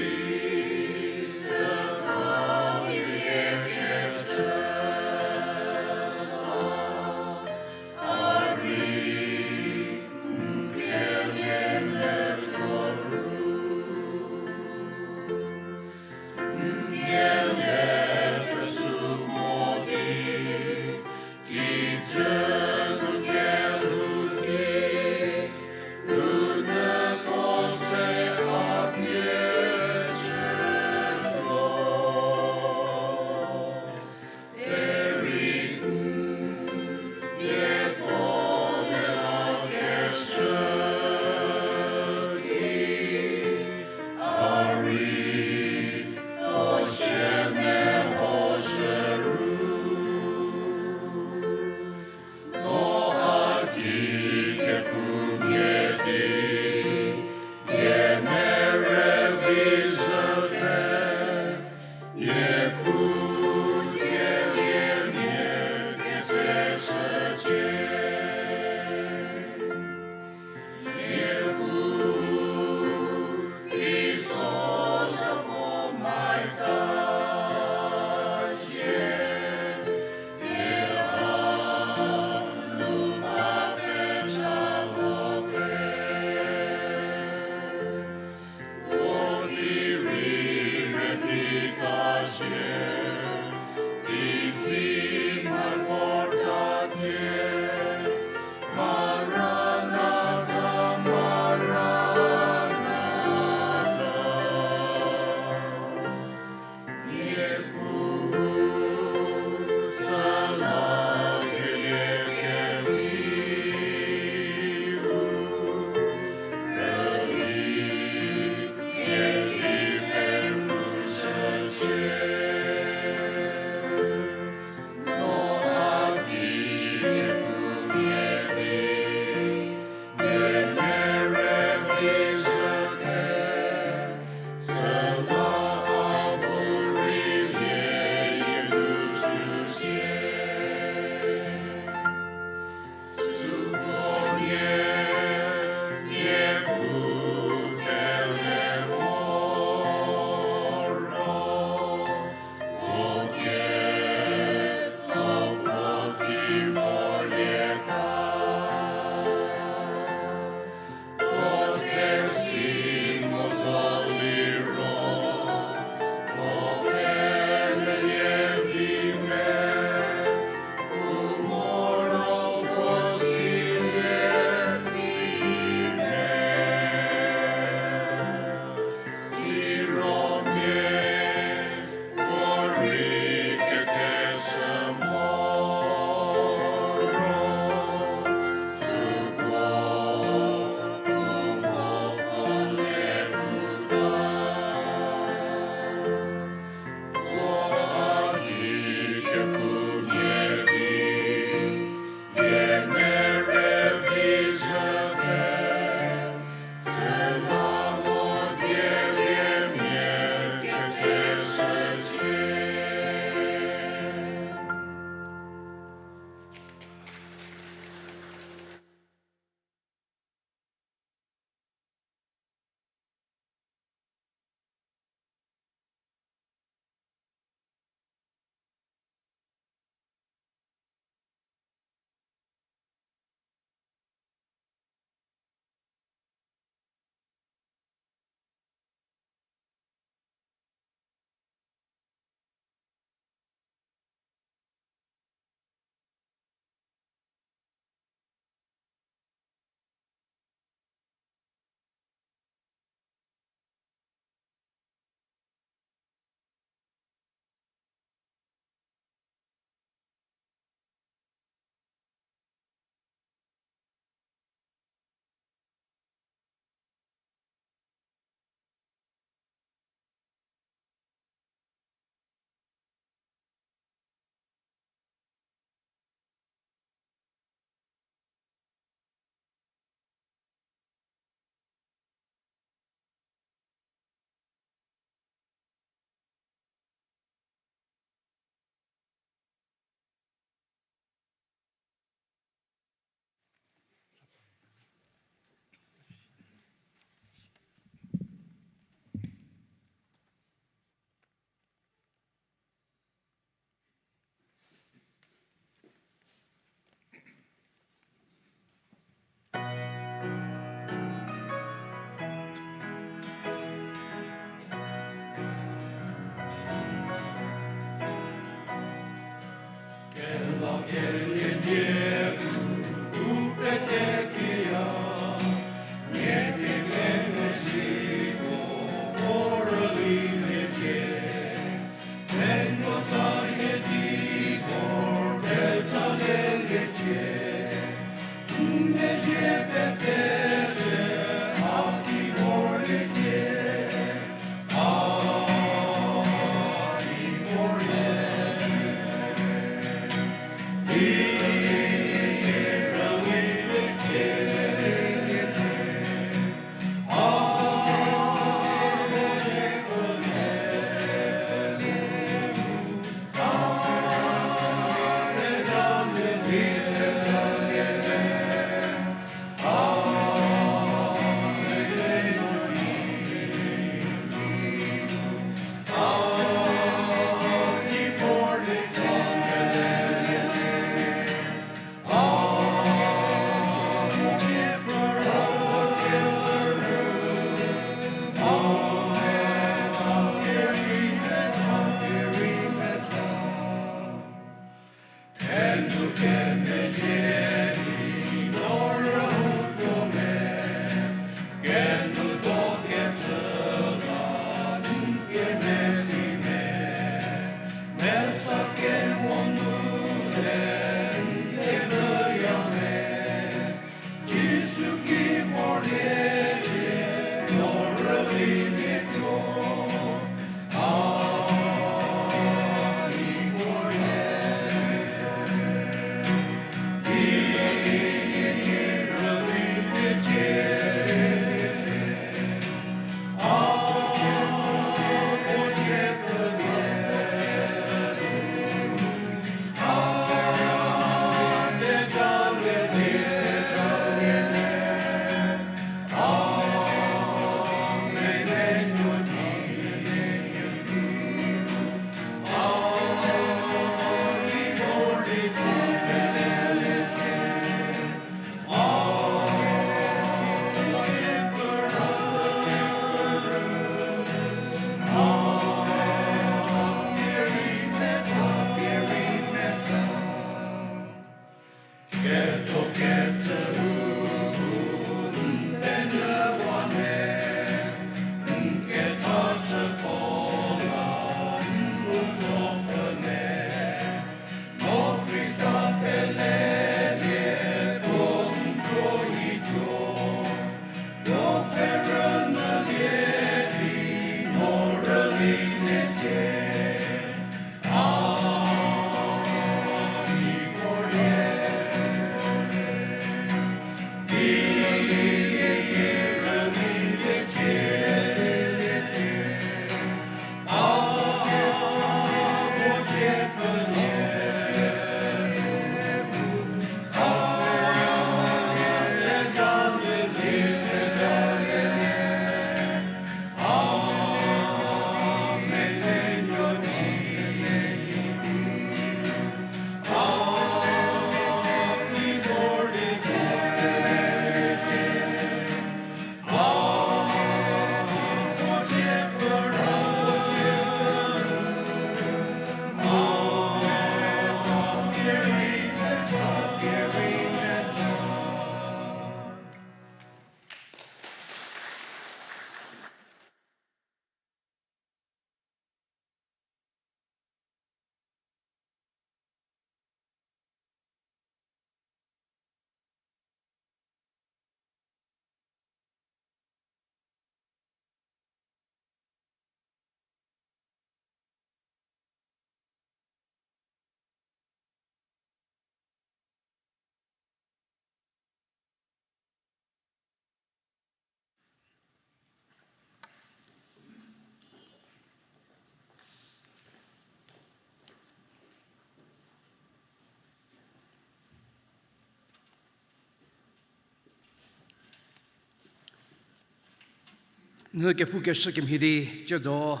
Speaker 1: Diekepu kesim Khedi jado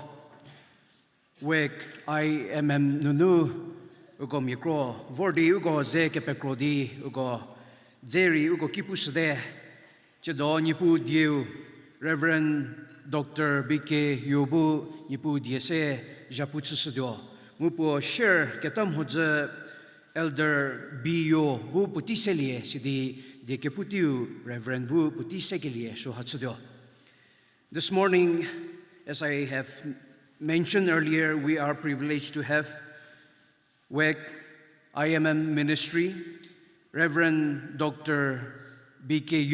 Speaker 1: wek nunu ugo mikro vordi ugo ze kepekrodi ugo zeri ugo kipusde jado nipu diu Reverend Dr. BK Yobu nipu diese Petsüsetuo mupo share ketam hoze Elder B.O. Bu Putiselie, Sidi Diekepu, Reverend Bu Putiselie, Shuhatsudio. This morning, as I have mentioned earlier, we are privileged to have WEC IMM Ministry, Reverend Dr. B.K.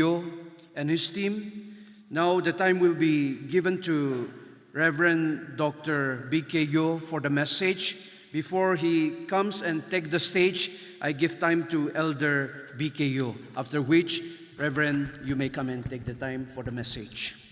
Speaker 1: and his team. Now the time will be given to Reverend Dr. B.K. for the message. Before he comes and take the stage, I give time to Elder B.K. After which, Reverend, you may come and take the time for the message.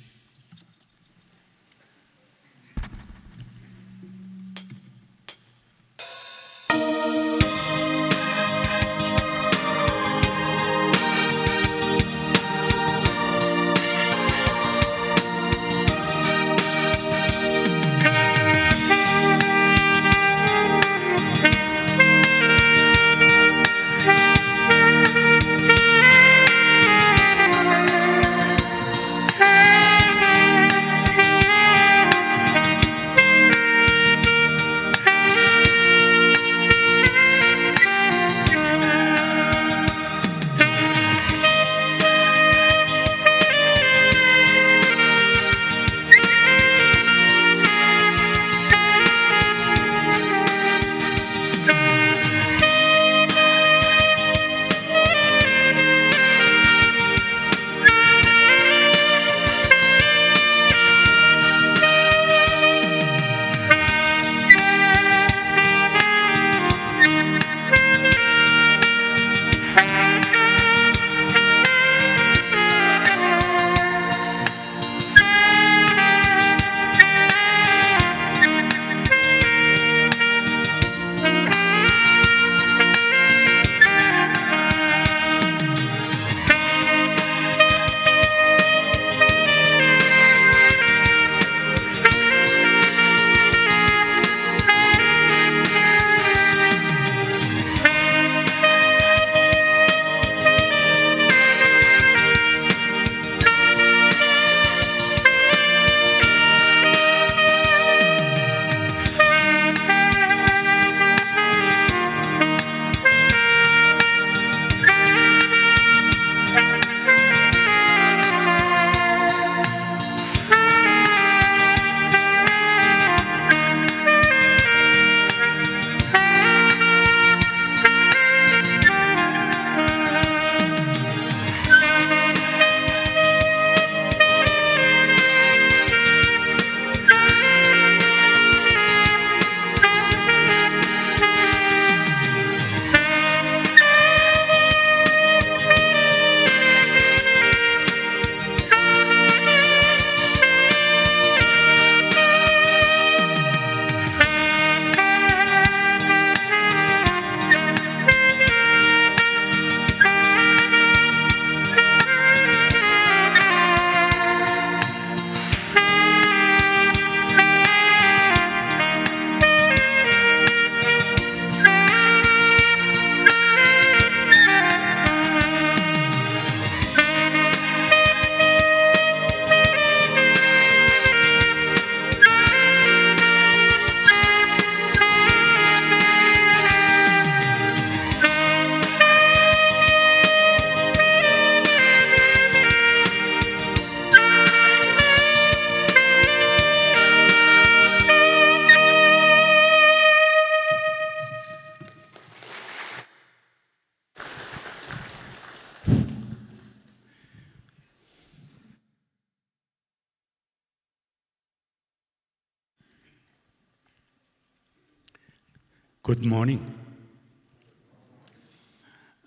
Speaker 9: Good morning.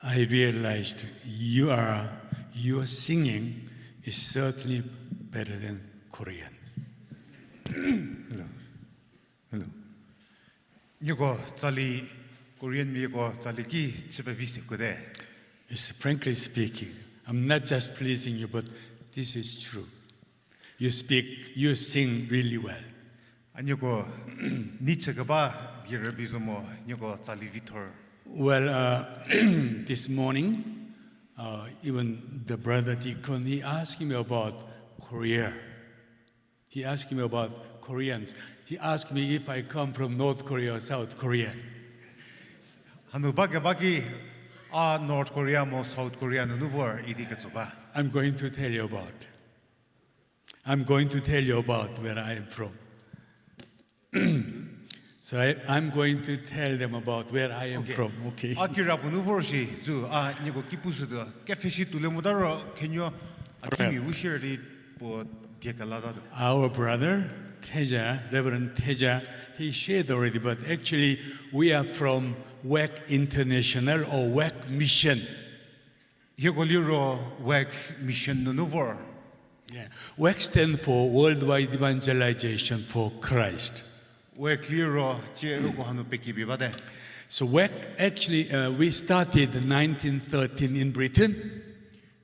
Speaker 9: I realized your singing is certainly better than Koreans.
Speaker 10: Hello. Yugo Tsali Korean Migo Tsaliki Chipavisi Kude.
Speaker 9: Frankly speaking, I'm not just pleasing you, but this is true. You sing really well.
Speaker 10: And Yugo Nichagaba Girabizumo Yugo Tsali Vitor.
Speaker 9: Well, this morning, even the brother Dikon, he asked me about Korea. He asked me about Koreans. He asked me if I come from North Korea or South Korea.
Speaker 10: hanu bagi North Korea mo South Korea nu vor idi ke tsuba.
Speaker 9: I'm going to tell you about. I'm going to tell you about where I am from. So I'm going to tell them about where I am from. Okay.
Speaker 10: Akira nu vor shi zu ni go kipusu de kefe shi tule mudaro kenyo akimi ushir di po diekalada.
Speaker 9: Our brother Teja, Reverend Teja, he shared already, but actually we are from WEC International or WEC Mission.
Speaker 10: Yegoliro WEC Mission nu vor.
Speaker 9: Yeah. WEC stands for Worldwide Evangelization for Christ.
Speaker 10: WEC liro je ro hanu peki bibade.
Speaker 9: So WEC actually we started in 1913 in Britain.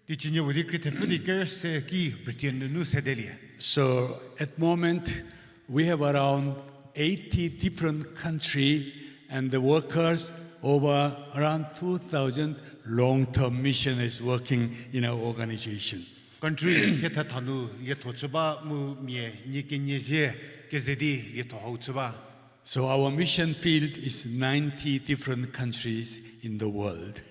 Speaker 10: Di chinyo wuri kritefu di kerse ki Britain nu sedelie.
Speaker 9: So at the moment, we have around 80 different countries and the workers, over around 2,000 long-term missionaries working in our organization.
Speaker 10: Country heta thanu ye thochba mu mie ni kinye je kezedi ye thochba.
Speaker 9: So our mission field is 90 different countries in the world.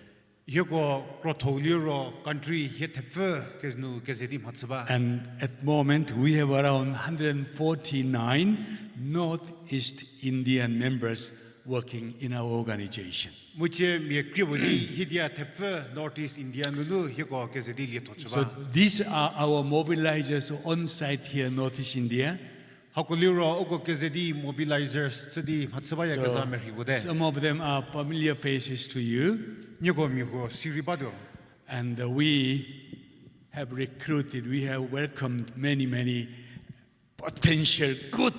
Speaker 10: Yego krotholiro country hetepfe keznu kezedi matsba.
Speaker 9: And at the moment, we have around 149 Northeast Indian members working in our organization.
Speaker 10: Muche mie kribodi hidia tepfe Northeast India nu yego kezedi ye
Speaker 9: So
Speaker 10: thochba.
Speaker 9: these are our mobilizers on site here in Northeast India.
Speaker 10: Hakoliro ogo kezedi mobilizers tsedi matsba ya
Speaker 9: So
Speaker 10: kezamer higode.
Speaker 9: some of them are familiar faces to you.
Speaker 10: Nyego miho siribado.
Speaker 9: And we have recruited, we have welcomed many potential good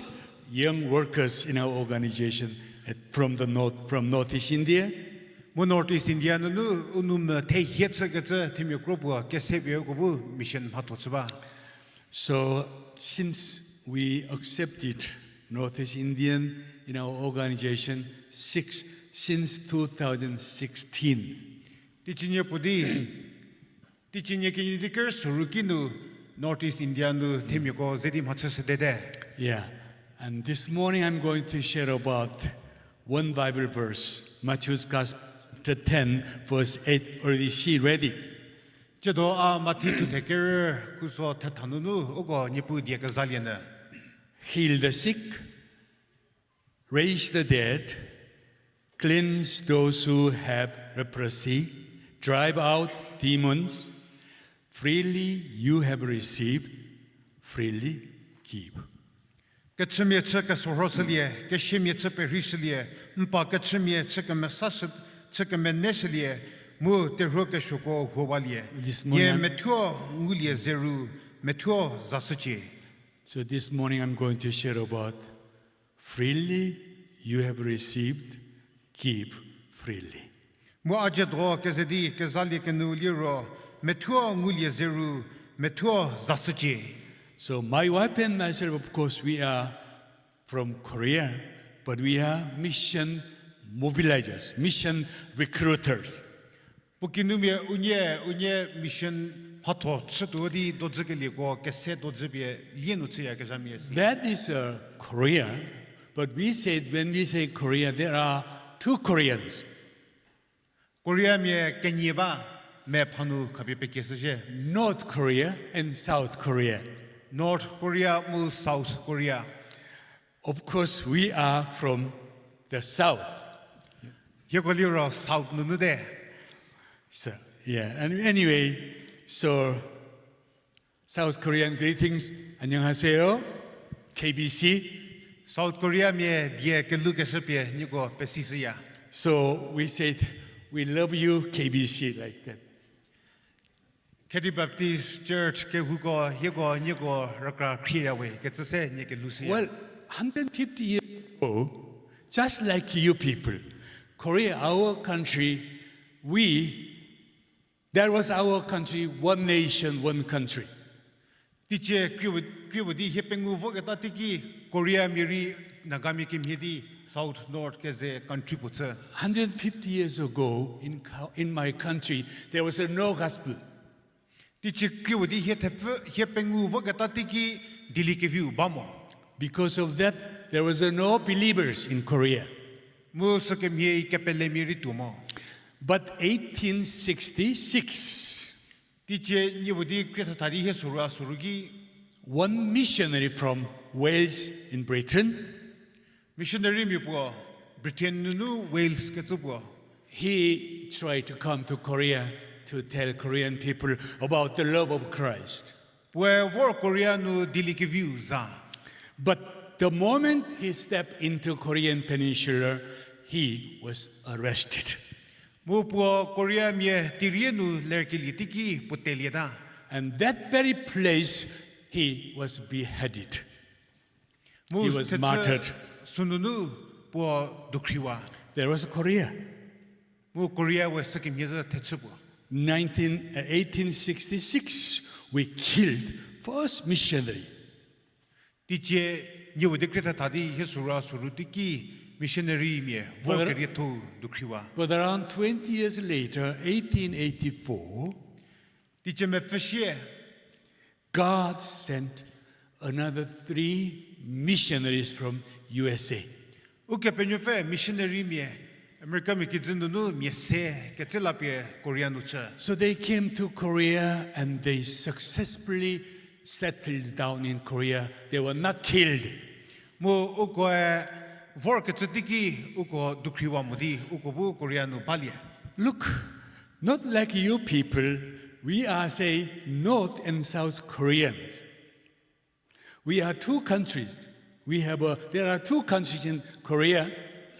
Speaker 9: young workers in our organization from Northeast India.
Speaker 10: Mo Northeast India nu unum te hetsa getse timyo grobo kesebyo gobu mission hatotsba.
Speaker 9: So since we accepted Northeast Indian in our organization since 2016.
Speaker 10: Tichinye pudi tichinye kinidikers surukinu Northeast India nu timyo go zedim hatsede.
Speaker 9: Yeah, and this morning I'm going to share about one Bible verse, Matthew's Gospel 10, verse 8. Already she read it.
Speaker 10: Jedo Mathi to teker kuso tatanunu ogo nipu diekazaliana.
Speaker 9: Heal the sick, raise the dead, cleanse those who have leprosy, drive out demons. Freely you have received, freely give.
Speaker 10: Kachimye cheka sorosalie, kashimye chepe rishalie, mpa kachimye cheka mesashet, cheka meneshalie, mu teroke shoko huwalie. Ye metyo ngulie zeru, metyo zasachi.
Speaker 9: So this morning I'm going to share about freely you have received, give freely.
Speaker 10: Mu ajedro kezedi kezali kenuliro, metyo ngulie zeru, metyo zasachi.
Speaker 9: So my wife and myself, of course, we are from Korea, but we are mission mobilizers, mission recruiters.
Speaker 10: Bukinumye unye mission hato chudodi dozegeligo kese dozebie lienutsia kezamiesi.
Speaker 9: That is Korea, but when we say Korea, there are two Koreans.
Speaker 10: Korea me kenyeba me panu kabipe kesije.
Speaker 9: North Korea and South Korea.
Speaker 10: North Korea mu South Korea.
Speaker 9: Of course, we are from the South.
Speaker 10: Yegoliro South nunude.
Speaker 9: So, yeah, and anyway, so South Korean greetings. 안녕하세요. KBC.
Speaker 10: South Korea me die kelukesepie nigo pesisia.
Speaker 9: So we said, we love you, KBC, like that.
Speaker 10: Khedi Baptist Church ke hugo yego nigo rakra kriawe ketsese nike lucia.
Speaker 9: Well, 150 years ago, just like you people, Korea, our country, there was our country, one nation, one country.
Speaker 10: Tiche kriwudi hepengu vogeta tiki Korea miri nagami kimhedi South North keze country putse.
Speaker 9: 150 years ago, in my country, there was no gospel.
Speaker 10: Tiche kriwudi hepengu vogeta tiki dilikevu bamo.
Speaker 9: Because of that, there was no believers in Korea.
Speaker 10: mu sake mie kepele miri tumo.
Speaker 9: But 1866,
Speaker 10: Tiche nyebudi kreta tari he surua surugi
Speaker 9: one missionary from Wales in Britain,
Speaker 10: missionary mi po Britain nu Wales ketsupo.
Speaker 9: he tried to come to Korea to tell Korean people about the love of Christ.
Speaker 10: Pue vor Korea nu dilike view za.
Speaker 9: But the moment he stepped into Korean peninsula, he was arrested.
Speaker 10: Mu po Korea mie tirie nu lerkili tiki putelia da.
Speaker 9: And that very place, he was beheaded. He was martyred.
Speaker 10: Sununu po dukriwa.
Speaker 9: There was Korea.
Speaker 10: Mu Korea was sake mie za tetsupo.
Speaker 9: 1866, we killed first missionary.
Speaker 10: Tiche nyebudi kreta tari he surua surutiki missionary mie vor
Speaker 9: But-
Speaker 10: Korea to dukriwa.
Speaker 9: But around 20 years later, 1884,
Speaker 10: Tiche me Pfhe
Speaker 9: God sent another 3 missionaries from USA.
Speaker 10: uke penyo fe missionary mie America mi kizinu nu mie se ketela pe Korea nu cha.
Speaker 9: So they came to Korea and they successfully settled down in Korea. They were not killed.
Speaker 10: Mu uko vor ketitiki uko dukriwa mudi uko bu Korea nu palia.
Speaker 9: Look, not like you people, we are, say, North and South Koreans. We are 2 countries. There are 2 countries in Korea,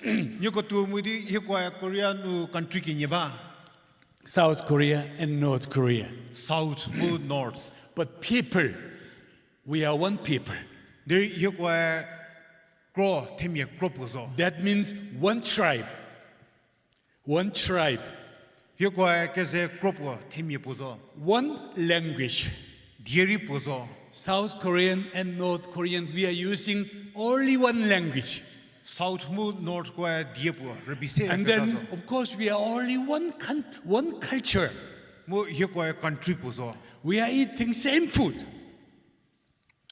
Speaker 10: Nyoko tu mudi hikwa Korea nu country ki nyeba
Speaker 9: South Korea and North Korea.
Speaker 10: south mu north.
Speaker 9: But people, we are one people.
Speaker 10: De hikwa gro temye gro pozo.
Speaker 9: That means one tribe. One tribe,
Speaker 10: Hikwa kese gro po temye pozo.
Speaker 9: one language.
Speaker 10: Dieri pozo.
Speaker 9: South Korean and North Korean, we are using only one language.
Speaker 10: South mu north kwa diepo rebise.
Speaker 9: And then, of course, we are only one culture.
Speaker 10: mu hikwa country pozo.
Speaker 9: We are eating same food.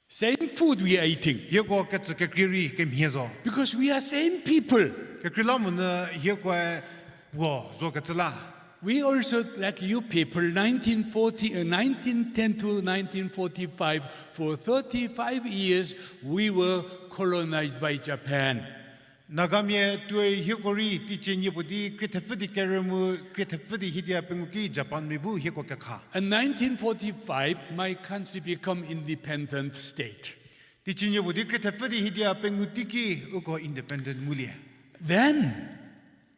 Speaker 9: Same food we are eating.
Speaker 10: Hikwa ketsu kekiri ke miezo.
Speaker 9: Because we are same people.
Speaker 10: Kekila mu na hikwa po zo ketsela.
Speaker 9: We also, like you people, 1910 to 1945, for 35 years, we were colonized by Japan.
Speaker 10: Nagamye tue hikori tiche nyepudi ketefudi keremu ketefudi hidia penguki Japan mibu hiko kekha.
Speaker 9: In 1945, my country became independent state.
Speaker 10: Tiche nyepudi ketefudi hidia pengutiki uko independent mulia.
Speaker 9: Then,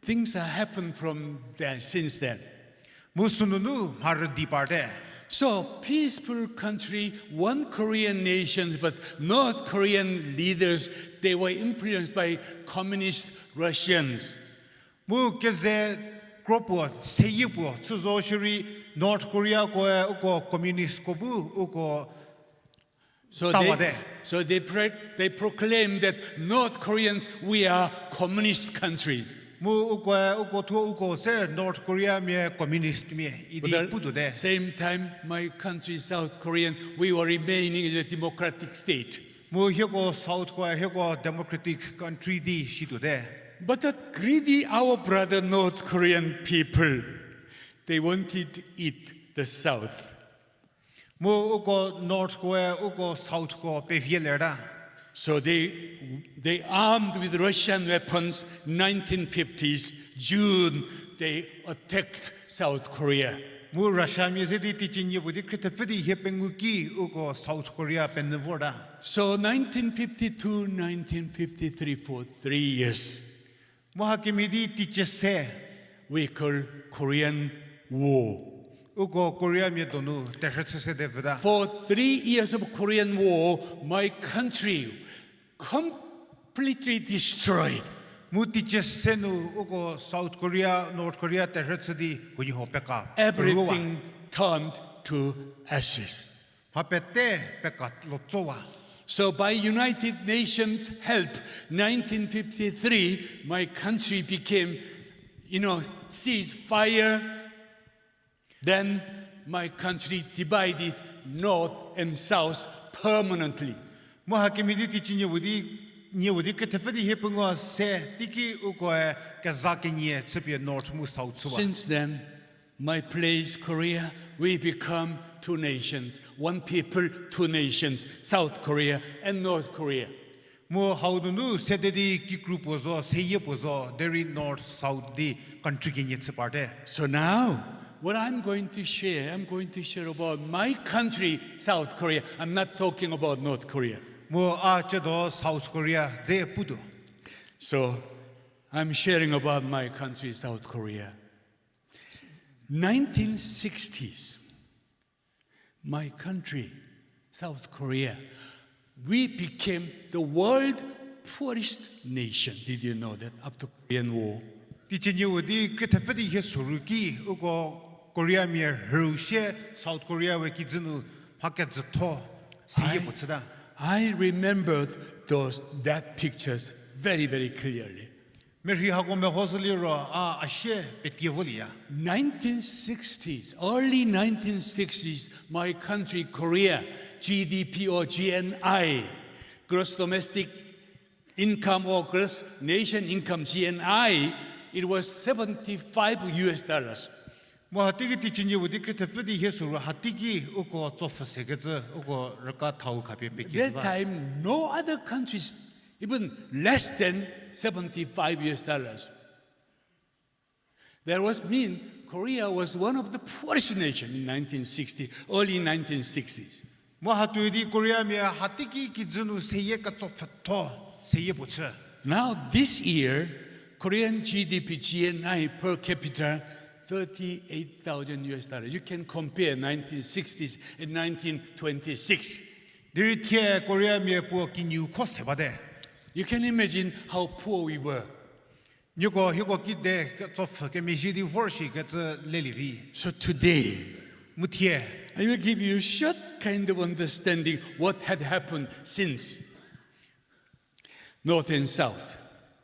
Speaker 9: things have happened from there, since then.
Speaker 10: Musununu har diparte.
Speaker 9: So, peaceful country, one Korean nation, but North Korean leaders, they were influenced by communist Russians.
Speaker 10: Mu keze kropo seyipo tsuzo shiri North Korea ko uko communist ko bu uko
Speaker 9: So
Speaker 10: Tawade.
Speaker 9: they proclaim that North Koreans, we are communist countries.
Speaker 10: mu uko tu uko se North Korea me communist me
Speaker 9: But
Speaker 10: idi
Speaker 9: at
Speaker 10: pudu
Speaker 9: the
Speaker 10: de.
Speaker 9: same time, my country, South Korean, we were remaining as a democratic state.
Speaker 10: Mu hiko South Korea hiko democratic country di shidu de.
Speaker 9: But that greedy, our brother North Korean people, they wanted to eat the South.
Speaker 10: Mu uko North Korea uko South Korea pe vielera.
Speaker 9: So they armed with Russian weapons, 1950s, June, they attacked South Korea.
Speaker 10: Mu Russia me zedi tichinye budi kretefidi hepenguki uko South Korea penvorda.
Speaker 9: So 1952, 1953, for 3 years,
Speaker 10: Mu hakimidi tichese
Speaker 9: we call Korean War.
Speaker 10: uko Korea me donu terhetse de vda.
Speaker 9: For 3 years of Korean War, my country completely destroyed.
Speaker 10: Mu tichese nu uko South Korea North Korea terhetse di kunyo peka.
Speaker 9: Everything turned to ashes.
Speaker 10: Hapete pekat lotsowa.
Speaker 9: So by United Nations help, 1953, my country became, ceasefire. Then my country divided north and south permanently.
Speaker 10: Mu hakimidi tichinye budi nhiều đi cái thế phải đi bằng ngõ xe đi cái u coi cái giá cái nhẹ这边 North 木 South 是吧
Speaker 9: Since then, my place, Korea, we become two nations, one people, two nations, South Korea and North Korea.
Speaker 10: 뭐 하우드누 세대디 기 그룹 보소 세예 보소 there North South 디 country 게 nhẹ parte
Speaker 9: So now, what I'm going to share about my country, South Korea. I'm not talking about North Korea.
Speaker 10: 뭐 아저도 South Korea 제 부도
Speaker 9: So I'm sharing about my country, South Korea. 1960s, my country, South Korea, we became the world poorest nation. Did you know that after Korean War?
Speaker 10: 디치니오디 그 태프디 예수르기 우고 코리아 미 러시아 South Korea 왜 기준으로 밖에 저토 세예 붙이다
Speaker 9: I remembered that pictures very, very clearly.
Speaker 10: 메리하고 메호슬리로 아시에 베티볼이야
Speaker 9: 1960s, early 1960s, my country, Korea, GDP or GNI, gross domestic income or gross nation income, GNI, it was $75.
Speaker 10: 뭐 하티기 디치니오디 그 태프디 예수로 하티기 우고 조프 세계저 우고 르카 타우 카베
Speaker 9: At
Speaker 10: 베키
Speaker 9: that time, no other countries, even less than $75. That was mean Korea was one of the poorest nations in 1960, early 1960s.
Speaker 10: 뭐 하투디 코리아 미 하티기 기준으로 세예가 조프토 세예 붙여
Speaker 9: Now this year, Korean GDP, GNI per capita, $38,000. You can compare 1960s and 1926.
Speaker 10: 리티에 코리아 미 부어기 뉴코 세바데
Speaker 9: You can imagine how poor we were.
Speaker 10: 뉴고 히고 기데 조프 게 미시디 포시 그 레리비
Speaker 9: So today,
Speaker 10: 무티에
Speaker 9: I will give you a short kind of understanding what had happened since North and South.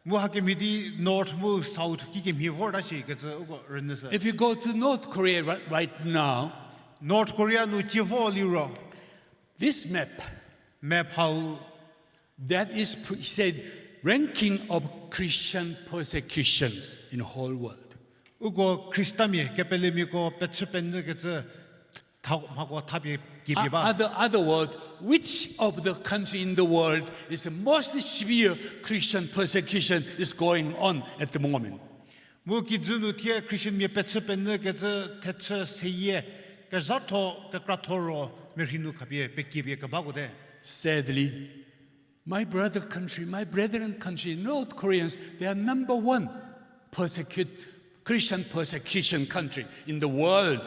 Speaker 10: 뭐 하게 미디 North 무 South 기게 미포다시 그 우고 르는서
Speaker 9: If you go to North Korea right now,
Speaker 10: North Korea 누 지vol리로
Speaker 9: this map,
Speaker 10: 맵 하우
Speaker 9: that is said ranking of Christian persecutions in the whole world.
Speaker 10: 우고 크리스타미 게벨레미고 베츠벤느 그저 타고 탑이 기비바
Speaker 9: Other word, which of the country in the world is the most severe Christian persecution is going on at the moment?
Speaker 10: 뭐 기준으로 티에 크리스천 미 베츠벤느 그저 대처 세예 그자토 그크라토로 메히누 카비에 베기비에 가바고데
Speaker 9: Sadly, my brethren country, North Koreans, they are number one Christian persecution country in the world.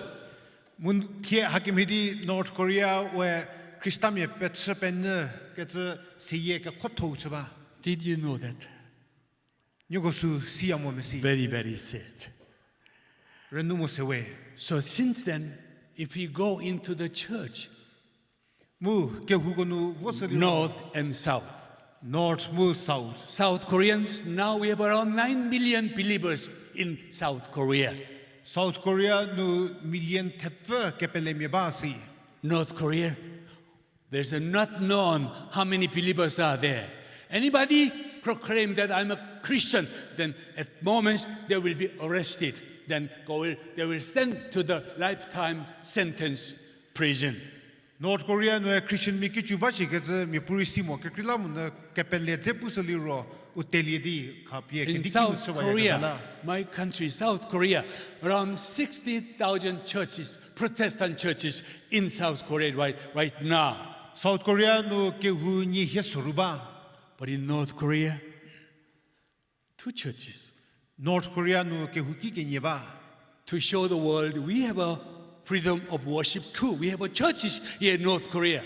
Speaker 10: 문 티에 하기미디 North Korea 왜 크리스타미 베츠벤느 그저 세예 그 코토 츠바
Speaker 9: Did you know that?
Speaker 10: 요거수 시야모메시
Speaker 9: Very, very sad.
Speaker 10: 르누모세웨
Speaker 9: So since then, if we go into the church,
Speaker 10: 무 게후고누 워스리
Speaker 9: North and South,
Speaker 10: North 무 South
Speaker 9: South Koreans, now we have around 9 million believers in South Korea.
Speaker 10: South Korea nu million tepfe kepelemi basi
Speaker 9: North Korea, there's not known how many believers are there. Anybody proclaim that I'm a Christian, then at moments they will be arrested. Then they will send to the lifetime sentence prison.
Speaker 10: North Korea nu Christian miki chubachi keze mi purisimo kekrilamun kepelle zepusaliro uteliedi kapie
Speaker 9: In South Korea, my country, South Korea, around 60,000 churches, Protestant churches in South Korea right now.
Speaker 10: South Korea nu kehuni hesuruba
Speaker 9: But in North Korea, 2 churches.
Speaker 10: North Korea nu kehuki kenyeba
Speaker 9: To show the world we have a freedom of worship too. We have a churches here in North Korea.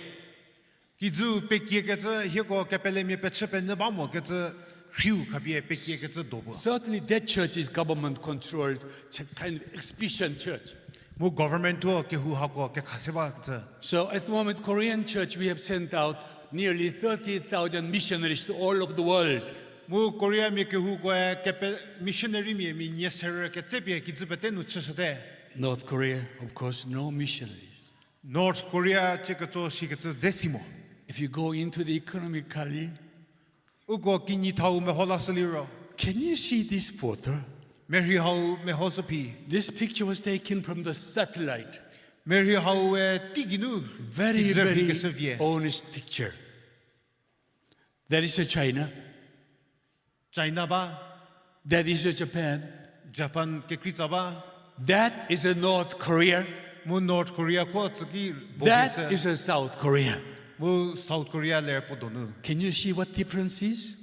Speaker 10: hizu pekie keze hego kepelemi petsepen bamo keze hiu kapie pekie keze dobo
Speaker 9: Certainly that church is government controlled. It's a kind of exhibition church.
Speaker 10: mu government to kehu hako ke khaseba keze
Speaker 9: So at the moment, Korean church, we have sent out nearly 30,000 missionaries to all over the world.
Speaker 10: 무 코리아 미 kehu ko kepe missionary mi nyeser ke tsepie kizbete nu chsede
Speaker 9: North Korea, of course, no missionaries.
Speaker 10: North Korea cheke to shiketse zesimo
Speaker 9: If you go into the economically,
Speaker 10: ugo kinyi thau me holasaliro.
Speaker 9: Can you see this photo?
Speaker 10: Meri hau me hosapi.
Speaker 9: This picture was taken from the satellite.
Speaker 10: Meri hau tiginu.
Speaker 9: Very, very honest picture. That is a China.
Speaker 10: China ba.
Speaker 9: That is a Japan.
Speaker 10: Japan ke Krüta ba.
Speaker 9: That is a North Korea.
Speaker 10: Mu North Korea ko tsaki.
Speaker 9: That is a South Korea.
Speaker 10: Mu South Korea le podonu.
Speaker 9: Can you see what difference is?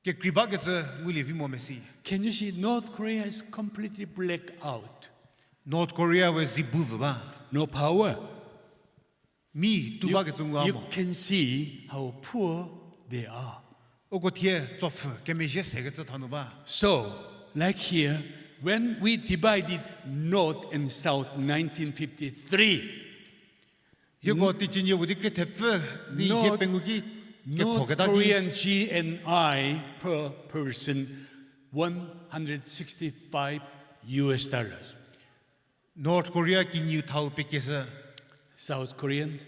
Speaker 10: Ke kriba ke tse muli vi mo mesi.
Speaker 9: Can you see North Korea is completely blacked out?
Speaker 10: North Korea we zibuv ba.
Speaker 9: No power.
Speaker 10: Mi tu ba ke tsungwa
Speaker 9: You
Speaker 10: mo.
Speaker 9: can see how poor they are.
Speaker 10: Ugo tie tsof ke me je se ke tse thanu ba.
Speaker 9: So, like here, when we divided North and South 1953,
Speaker 10: Yugo ti jinye wudi ke tepfe ni he pengugi ke
Speaker 9: North
Speaker 10: pogeda gi.
Speaker 9: Korean GNI per person, $165.
Speaker 10: North Korea ki new thau pekesa.
Speaker 9: South Korean,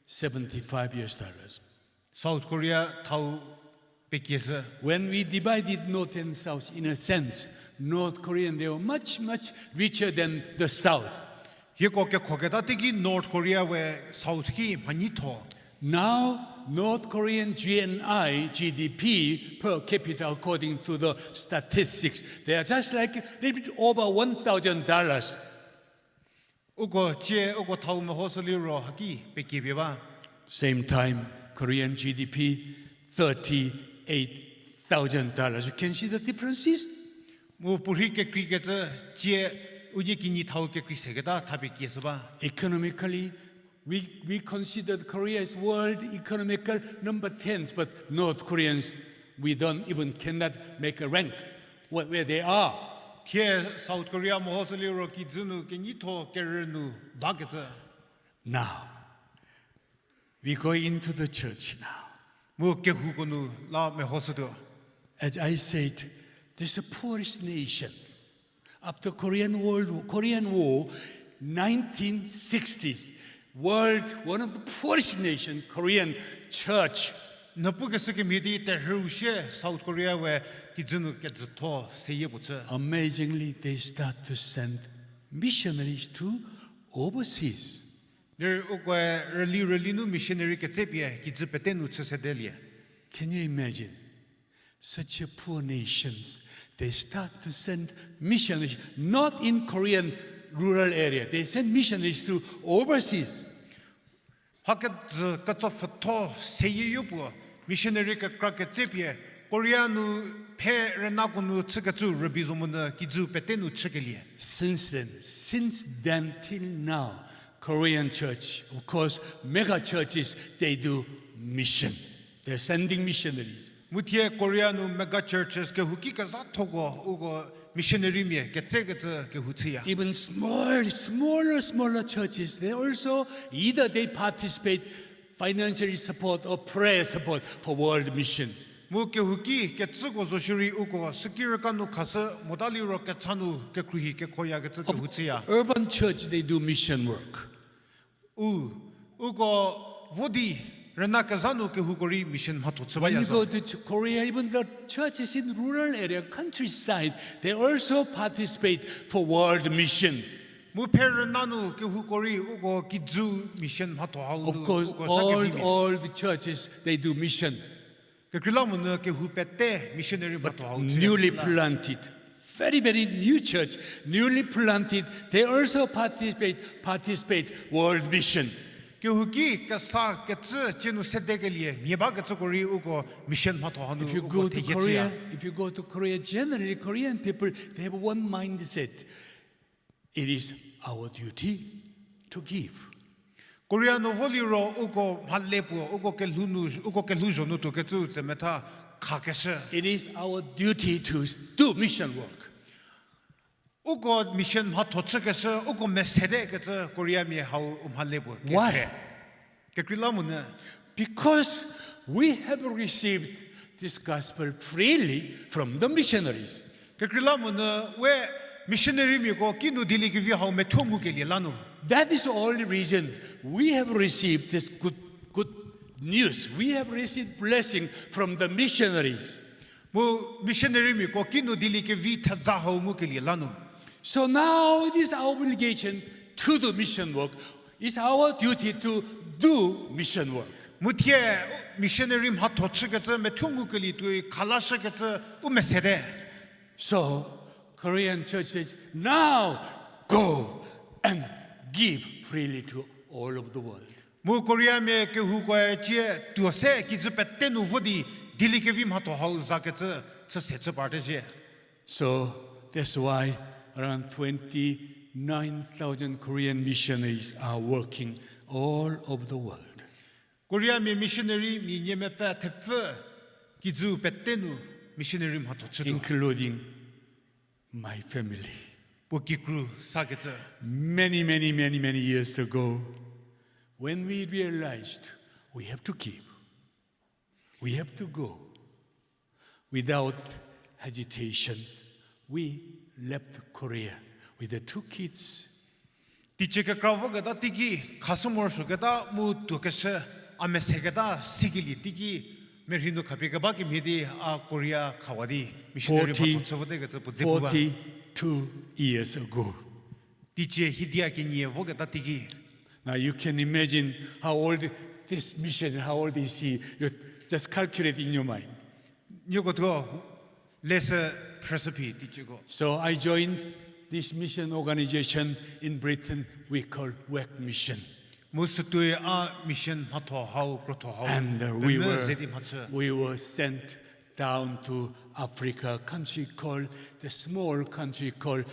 Speaker 9: $75.
Speaker 10: South Korea thau pekesa.
Speaker 9: When we divided North and South, in a sense, North Korean, they were much, much richer than the South.
Speaker 10: Yugo ke pogeda tigi North Korea we South ki mani tho.
Speaker 9: Now, North Korean GNI, GDP per capita, according to the statistics, they are just like a little bit over $1,000.
Speaker 10: Ugo che ugo thau me hosali ro haki pekebe ba.
Speaker 9: Same time, Korean GDP, $38,000. You can see the differences?
Speaker 10: Mu puri ke kri ke tse che uji ki ni thau ke kri se ke da thabi kesa ba.
Speaker 9: Economically, we considered Korea as world economical number 10, but North Koreans, we don't even cannot make a rank where they are.
Speaker 10: Ke South Korea mo hosali ro ki zunu ke ni tho ke renu ba ke tse.
Speaker 9: Now, we go into the church now.
Speaker 10: Mu ke hu ko nu la me hosudo.
Speaker 9: As I said, this is a poorest nation. After Korean War, 1960s, one of the poorest nation, Korean church.
Speaker 10: Napu ke se ke midi te rushe South Korea we ki zunu ke tho se ye bu tse.
Speaker 9: Amazingly, they start to send missionaries to overseas.
Speaker 10: Der ugo really nu missionary ke tsepie ki tsepete nu tse sedelie.
Speaker 9: Can you imagine? Such a poor nations, they start to send missionaries, not in Korean rural area. They send missionaries to overseas.
Speaker 10: Haket ka tsof tho se ye yu bu missionary ke kra ke tsepie Korea nu phe rena ku nu tse ke tsu rebizo mo na ki tsu pete nu tse ke lie.
Speaker 9: Since then till now, Korean church, of course, mega churches, they do mission. They're sending missionaries.
Speaker 10: Mutie Korea nu mega churches ke huki ka za thogo ugo missionary me ke tse ke hutsia.
Speaker 9: Even smaller churches, they also either they participate financially support or prayer support for world mission.
Speaker 10: Mu ke huki ke tsugo zo shiri ugo secure ka nu khasa modali ro ke chanu ke kruhi ke khoya ke tse ke hutsia.
Speaker 9: Urban church, they do mission work.
Speaker 10: Ugo vodi rena ka zanu ke hukori mission ma to
Speaker 9: When you
Speaker 10: tsbaya
Speaker 9: go
Speaker 10: zo.
Speaker 9: to Korea, even the churches in rural area, countryside, they also participate for world mission.
Speaker 10: Mu per nanu ke hukori ugo kidzu mission ma to hau.
Speaker 9: Of course, all the churches, they do mission.
Speaker 10: Ke krilamu ne ke hupete missionary ma to hau.
Speaker 9: Newly planted, very, very new church, newly planted, they also participate world mission.
Speaker 10: Ke huki ke sa ke tse chenu sede ke lie mi ba ke tsukori ugo mission ma to hanu.
Speaker 9: If you go to Korea, generally Korean people, they have one mindset. It is our duty to give.
Speaker 10: Korea no voli ro ugo malepo ugo ke lujo no to ke tsu tse meta ka ke se.
Speaker 9: It is our duty to do mission work.
Speaker 10: Ugo mission ma to tse ke se ugo me sede ke tse Korea mi hau malepo.
Speaker 9: Why?
Speaker 10: Ke krilamu ne.
Speaker 9: Because we have received this gospel freely from the missionaries.
Speaker 10: Ke krilamu ne we missionary mi ko kinu dili ke vi hau me thongu ke lie lanu.
Speaker 9: That is the only reason we have received this good news. We have received blessing from the missionaries.
Speaker 10: Mu missionary mi ko kinu dili ke vi tha za ho mu ke li lanu.
Speaker 9: So now it is our obligation to do mission work. It's our duty to do mission work.
Speaker 10: Mu tie missionary ma tho chi ke me thung mu ke li tu khala sha ke u me se de.
Speaker 9: So Korean church says, now go and give freely to all of the world.
Speaker 10: Mu Korea me ke hu ko che tu se ki zu pe te nu vo di dili ke vi ma tho ho za ke se se pa de je.
Speaker 9: So that's why around 29,000 Korean missionaries are working all over the world.
Speaker 10: Korea me missionary mi nye me fa te phe ki zu pe te nu missionary ma tho chu do.
Speaker 9: Including my family.
Speaker 10: Bu ki kru sa ke
Speaker 9: Many years ago, when we realized we have to give, we have to go, without hesitations, we left Korea with the 2 kids.
Speaker 10: Ti che ke krawo ke da ti ki khasumor su ke da mu tu ke se ame se ke da sigili ti ki me rinu khapi ke ba ki mi di a Korea khawadi missionary ma tho chode ke bu de bu ba.
Speaker 9: 42 years ago.
Speaker 10: Ti che hidia ki nie vo ke da ti ki.
Speaker 9: Now you can imagine how old this mission, how old is he. You just calculate in your mind.
Speaker 10: Nyugo to less recipe ti che go.
Speaker 9: So I joined this mission organization in Britain we call WEC Mission.
Speaker 10: Mustu a mission ma tho hau kro tho hau.
Speaker 9: And we were sent down to Africa, country called, the small country called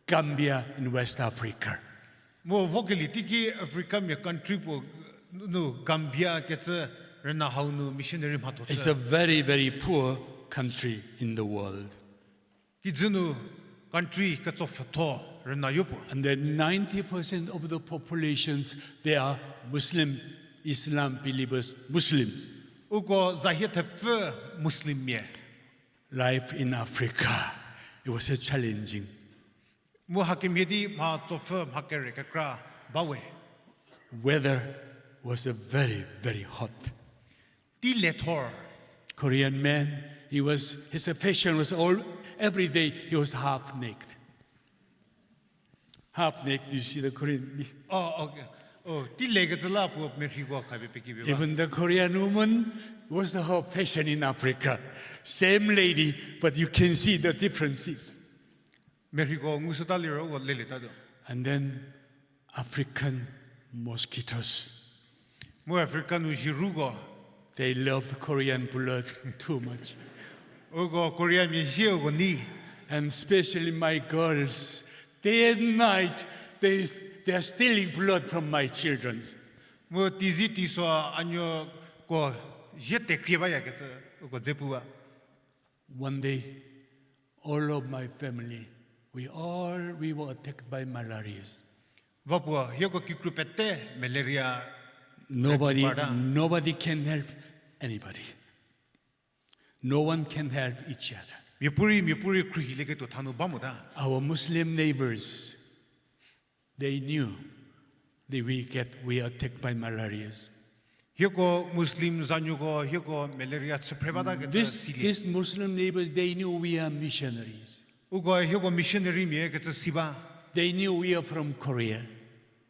Speaker 9: Gambia in West Africa.
Speaker 10: Mo vokali tiki Africa me country po no Gambia ke tse rena hau no missionary ma tho.
Speaker 9: It's a very poor country in the world.
Speaker 10: Ki zunu country ke tso pho rena yopo.
Speaker 9: And then 90% of the populations, they are Muslim, Islam believers, Muslims.
Speaker 10: Ugo zahir te phe Muslim me.
Speaker 9: Life in Africa, it was a challenging.
Speaker 10: Mo hakim yedi ma tso phe ma ke re ke kra ba we.
Speaker 9: Weather was a very hot.
Speaker 10: Ti le thor.
Speaker 9: Korean man, his fashion was every day he was half naked. Half naked, you see the Korean.
Speaker 10: Oh, okay. Oh, ti le ke tla po me ri go kha be pe ki be ba.
Speaker 9: Even the Korean woman was the whole fashion in Africa. Same lady, but you can see the differences.
Speaker 10: Me ri go ngu su ta le ro go le ta do.
Speaker 9: And then African mosquitoes.
Speaker 10: Mo Africa nu jiru go.
Speaker 9: They loved Korean blood too much.
Speaker 10: Ugo Korea mi je go ni.
Speaker 9: And especially my girls, day and night, they are stealing blood from my children.
Speaker 10: Mo tizi ti so anyo ko jete kriba ya ke tse ugo zepu ba.
Speaker 9: One day, all of my family, we were attacked by malaria.
Speaker 10: Vapo yoko ki krupete malaria.
Speaker 9: Nobody can help anybody. No one can help each other.
Speaker 10: Mi puri kruhi leke to thanu bamuda.
Speaker 9: Our Muslim neighbors, they knew that we are attacked by malaria.
Speaker 10: Yoko Muslim zanyugo yoko malaria tsprebada ke
Speaker 9: These Muslim neighbors, they knew we are missionaries.
Speaker 10: Ugo yoko missionary mi ke siba.
Speaker 9: They knew we are from Korea.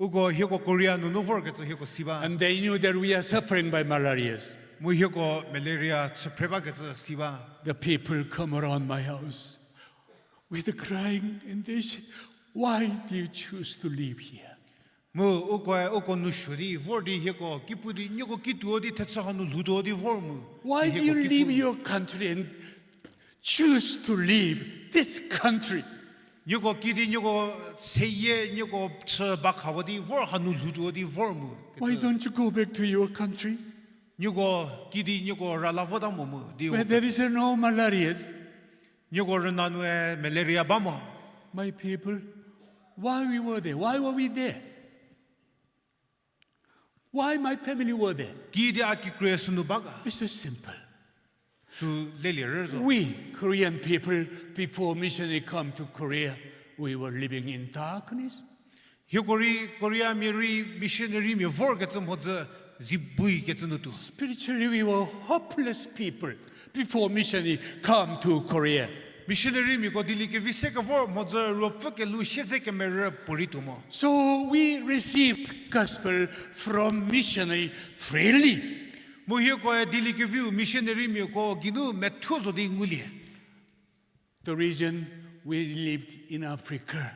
Speaker 10: Ugo yoko Korea no vor ke yoko siba.
Speaker 9: And they knew that we are suffering by malaria.
Speaker 10: Mu yoko malaria tspreba ke siba.
Speaker 9: The people come around my house with crying and they say, why do you choose to live here?
Speaker 10: Mu ugo nu shuri vor di yoko kipudi nyoko kitu di tetsa hanu ludo di vor mu.
Speaker 9: Why do you leave your country and choose to leave this country?
Speaker 10: Nyoko kidi nyoko seye nyoko tsa bakawadi vor hanu ludo di vor mu.
Speaker 9: Why don't you go back to your country?
Speaker 10: Nyoko kidi nyoko ralavoda mu di.
Speaker 9: Where there is no malaria.
Speaker 10: Nyoko renanu malaria bama.
Speaker 9: My people, why we were there? Why were we there? Why my family were there?
Speaker 10: Kidi aki kresunu baga.
Speaker 9: It's so simple.
Speaker 10: Su leli rezo.
Speaker 9: We Korean people, before missionary come to Korea, we were living in darkness.
Speaker 10: Korea miri missionary mi vor ke tsum hodze zibui ke tsunutu.
Speaker 9: Spiritually, we were hopeless people before missionary come to Korea.
Speaker 10: Missionary mi ko dili ke vise ke vor moza rofa ke lu sheze ke mer puritu mo.
Speaker 9: So we received gospel from missionary freely.
Speaker 10: Mo hiyo ko dili ke view missionary mi ko ginu methozo di nguli.
Speaker 9: The region we lived in Africa,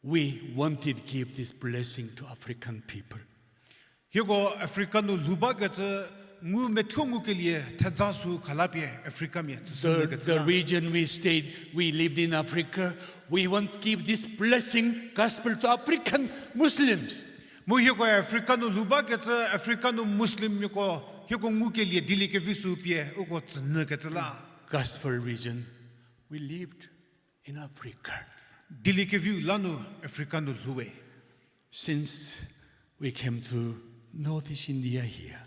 Speaker 9: we wanted to give this blessing to African people.
Speaker 10: Hiyo ko Africano luba ke tse ngu Mhakengukelieko tazasu kalapye Africa mi
Speaker 9: The region we stayed, we lived in Africa, we want to give this blessing gospel to African Muslims.
Speaker 10: Mo hiyo ko Africano luba ke tse Africano Muslim mi ko hiyo ko ngu ke लिए dili ke visu pye u ko tsne ke tsla.
Speaker 9: Gospel region, we lived in Africa.
Speaker 10: Dili ke view lanu Africano luwe.
Speaker 9: Since we came to Northeast India here,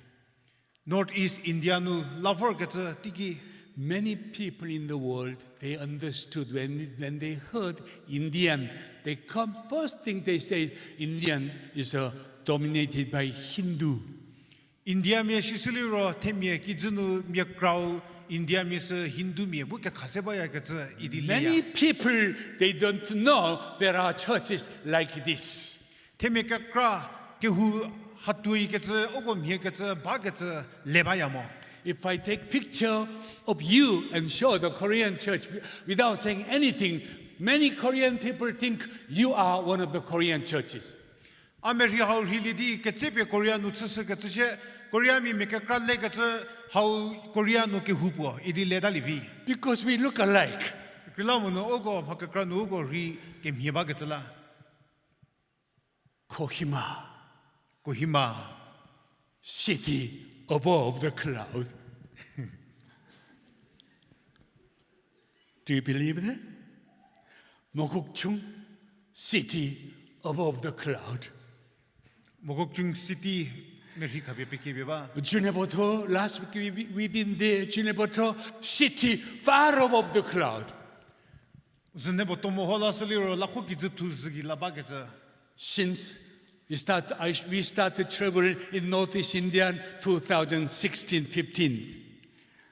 Speaker 10: Northeast India nu lover ke tse tiki.
Speaker 9: many people in the world, they understood when they heard Indian, they come, first thing they say, Indian is dominated by Hindu.
Speaker 10: India mi shisuli ro temye ki zunu mi krau India mi se Hindu mi bu ke khasebaya ke tse
Speaker 9: Many
Speaker 10: idilia.
Speaker 9: people, they don't know there are churches like this.
Speaker 10: Temye ke kra ke hu hatui ke tse ogo mi ke tse ba ke tse lebaya mo.
Speaker 9: If I take picture of you and show the Korean church without saying anything, many Korean people think you are one of the Korean churches.
Speaker 10: Ameri hau hilidi ke tse pe Korea nu tse ke tse Korea mi me ke kra le ke tse hau Korea nu ke hupo idi leda livi.
Speaker 9: Because we look alike.
Speaker 10: Kila no ogo ha ke kra nu ogo ri ke mi ba ke tse la.
Speaker 9: Kohima,
Speaker 10: Kohima
Speaker 9: city above the cloud. Do you believe that? Mokokchung, city above the cloud.
Speaker 10: Mogokjung city meri ka be pe ke be ba.
Speaker 9: Junepoto, last week we've been there, Junepoto, city far above the cloud.
Speaker 10: Zune boto mo hola soliro la ko ki tu zgi la ba ke tse.
Speaker 9: Since we started travel in Northeast India in 2016-15.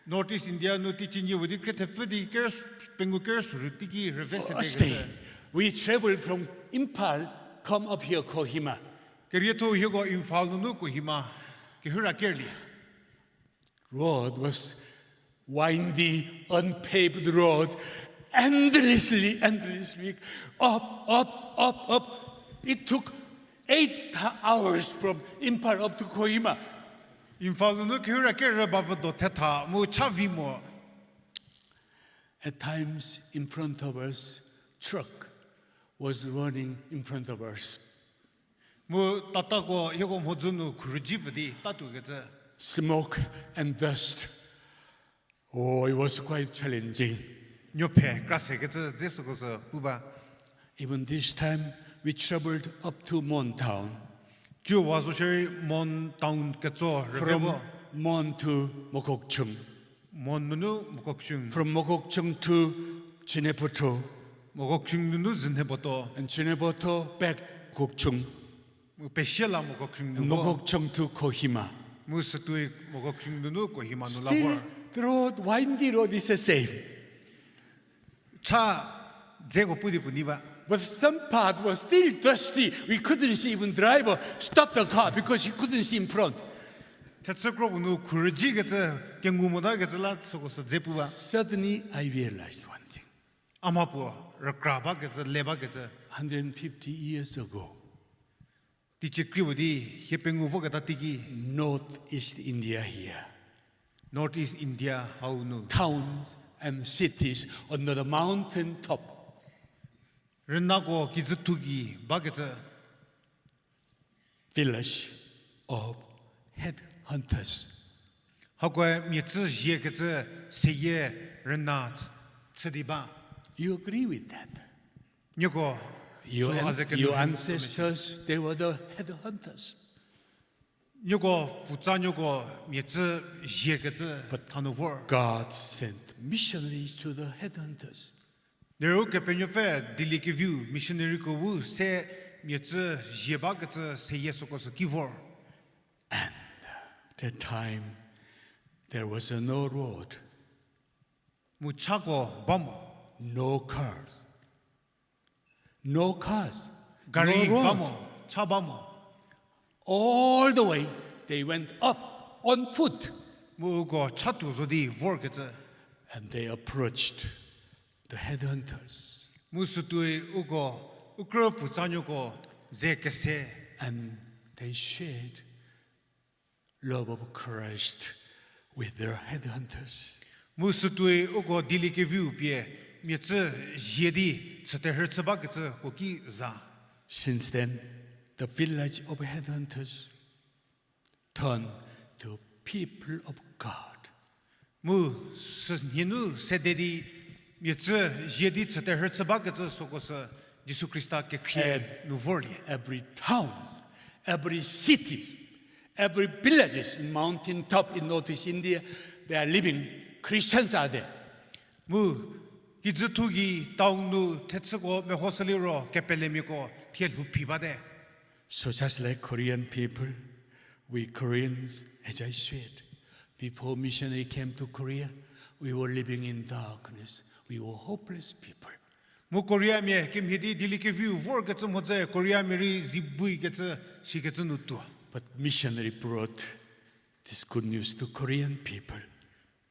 Speaker 10: Northeast India nu ti chinye wudi ke te fudi ke pengu ke suru ti ki reverse
Speaker 9: First
Speaker 10: te
Speaker 9: day, we traveled from Impal, come up here, Kohima.
Speaker 10: ke rieto higo infal nu ko hima ke hura kerli.
Speaker 9: Road was windy, unpaved road, endlessly, up. It took 8 hours from Impal up to Kohima.
Speaker 10: Infal nu ke hura ke ba do teta mu chavi mo.
Speaker 9: At times, in front of us, truck was running in front of us.
Speaker 10: Mu tata ko higo mo zunu kruji bdi tatu ke tse.
Speaker 9: Smoke and dust. Oh, it was quite challenging.
Speaker 10: Nyope krase ke tse jesu ko so buba.
Speaker 9: Even this time, we traveled up to Mon town.
Speaker 10: Ju wa so sheri mon town ke zo
Speaker 9: From
Speaker 10: revo.
Speaker 9: Mon to Mokokchung.
Speaker 10: Mon nu mogokjung.
Speaker 9: From Mokokchung to Junepoto.
Speaker 10: Mogokjung nu zne boto.
Speaker 9: And Junepoto back Kokchung.
Speaker 10: Mu peshela mogokjung
Speaker 9: And
Speaker 10: nu.
Speaker 9: Mokokchung to Kohima.
Speaker 10: Mu stui mogokjung nu ko hima nu
Speaker 9: Still,
Speaker 10: labor.
Speaker 9: the road, windy road is the same.
Speaker 10: Cha jego pudi puniba.
Speaker 9: But some part was still dusty. We couldn't see even driver stop the car because he couldn't see in front.
Speaker 10: Tetsokro nu kurji ke tse kengu moda ke tse la so so jepuba.
Speaker 9: Suddenly, I realized one thing.
Speaker 10: Amapo rakraba ke tse leba ke tse.
Speaker 9: 150 years ago,
Speaker 10: Ti chikri budi hepengu vo ke ta tiki.
Speaker 9: Northeast India here,
Speaker 10: Northeast India how nu.
Speaker 9: towns and cities on the mountain top,
Speaker 10: Renako kizutugi ba ke tse.
Speaker 9: village of headhunters.
Speaker 10: Hakwe mi tse je ke tse seye rena tsediba.
Speaker 9: You agree with that?
Speaker 10: Nyoko
Speaker 9: Your,
Speaker 10: so azeke
Speaker 9: your
Speaker 10: nu-
Speaker 9: ancestors, they were the headhunters.
Speaker 10: Nyoko futsa nyoko mi tse je ke tse
Speaker 9: But
Speaker 10: tanovor.
Speaker 9: God sent missionaries to the headhunters.
Speaker 10: Nero ke penyo fe dili ke view missionary ko wu se mi tse je ba ke tse seye so ko so kivor.
Speaker 9: And That time, there was no road,
Speaker 10: mu chago bamo
Speaker 9: no cars. No cars,
Speaker 10: gari
Speaker 9: no road.
Speaker 10: bamo cha bamo
Speaker 9: All the way, they went up on foot.
Speaker 10: mu go chatu zodi vor ke ze
Speaker 9: And they approached the headhunters.
Speaker 10: mu su tui ugo ukro pu zanyo go ze ke se
Speaker 9: And they shared love of Christ with their headhunters.
Speaker 10: mu su tui ugo dili ke view pie mi ze je di chete her tsa ba ke ze ko ki za
Speaker 9: Since then, the village of headhunters turned to people of God.
Speaker 10: mu se hinu se de di mi ze je di chete her tsa ba ke ze so ko se Jesu Christa ke khie nu vorlie
Speaker 9: Every towns, every cities, every villages in mountain top in Northeast India, they are living. Christians are there.
Speaker 10: mu ki zu tu gi taung nu tetsu go me hosali ro ke pele mi ko thiel hu pi ba de
Speaker 9: So just like Korean people, we Koreans, as I said, before missionary came to Korea, we were living in darkness. We were hopeless people.
Speaker 10: mu Korea me kim hidi dili ke view vor ke zum hoze Korea me ri zibui ke tsu shi ke tsu nu tu
Speaker 9: But missionary brought this good news to Korean people.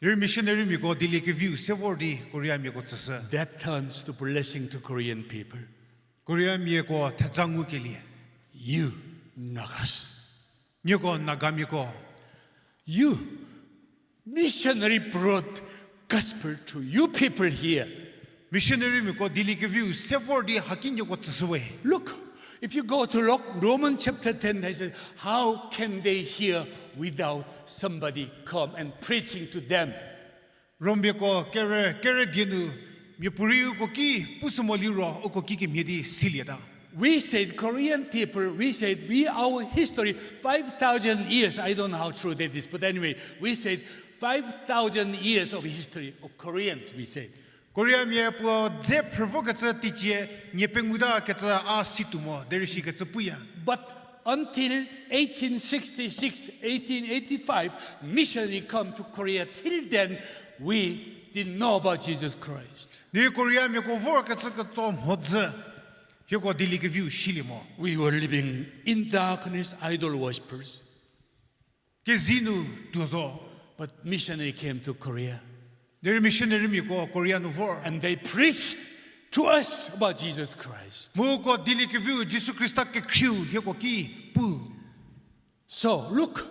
Speaker 10: ri missionary mi go dili ke view se vor di Korea me go tsu se
Speaker 9: That turns to blessing to Korean people.
Speaker 10: Korea me go ta zangu ke li
Speaker 9: You, Nagas,
Speaker 10: ni go nagami go
Speaker 9: you, missionary brought gospel to you people here.
Speaker 10: missionary mi go dili ke view se vor di hakin yo go tsu we
Speaker 9: Look, if you go to Romans chapter 10, they say, how can they hear without somebody come and preaching to them?
Speaker 10: rombe ko kere dinu mi puri ko ki pusmoli ro ko ki ke mi di silia da
Speaker 9: We said, Korean people, we said, our history, 5,000 years, I don't know how true that is, but anyway, we said 5,000 years of history of Koreans, we said.
Speaker 10: Korea me po ze provoke tsa ti che ni penguda ke tsa a situ mo der shi ke tsa puya
Speaker 9: But until 1866, 1885, missionary come to Korea. Till then, we didn't know about Jesus Christ.
Speaker 10: ni Korea me ko vor ke tsa ke tom hodze he ko dili ke view shili mo
Speaker 9: We were living in darkness, idol worshippers.
Speaker 10: ke zinu dozo
Speaker 9: But missionary came to Korea,
Speaker 10: der missionary mi ko Korea no vor
Speaker 9: and they preached to us about Jesus Christ.
Speaker 10: mo ko dili ke view Jesus Christa ke khiu he ko ki pu
Speaker 9: So look,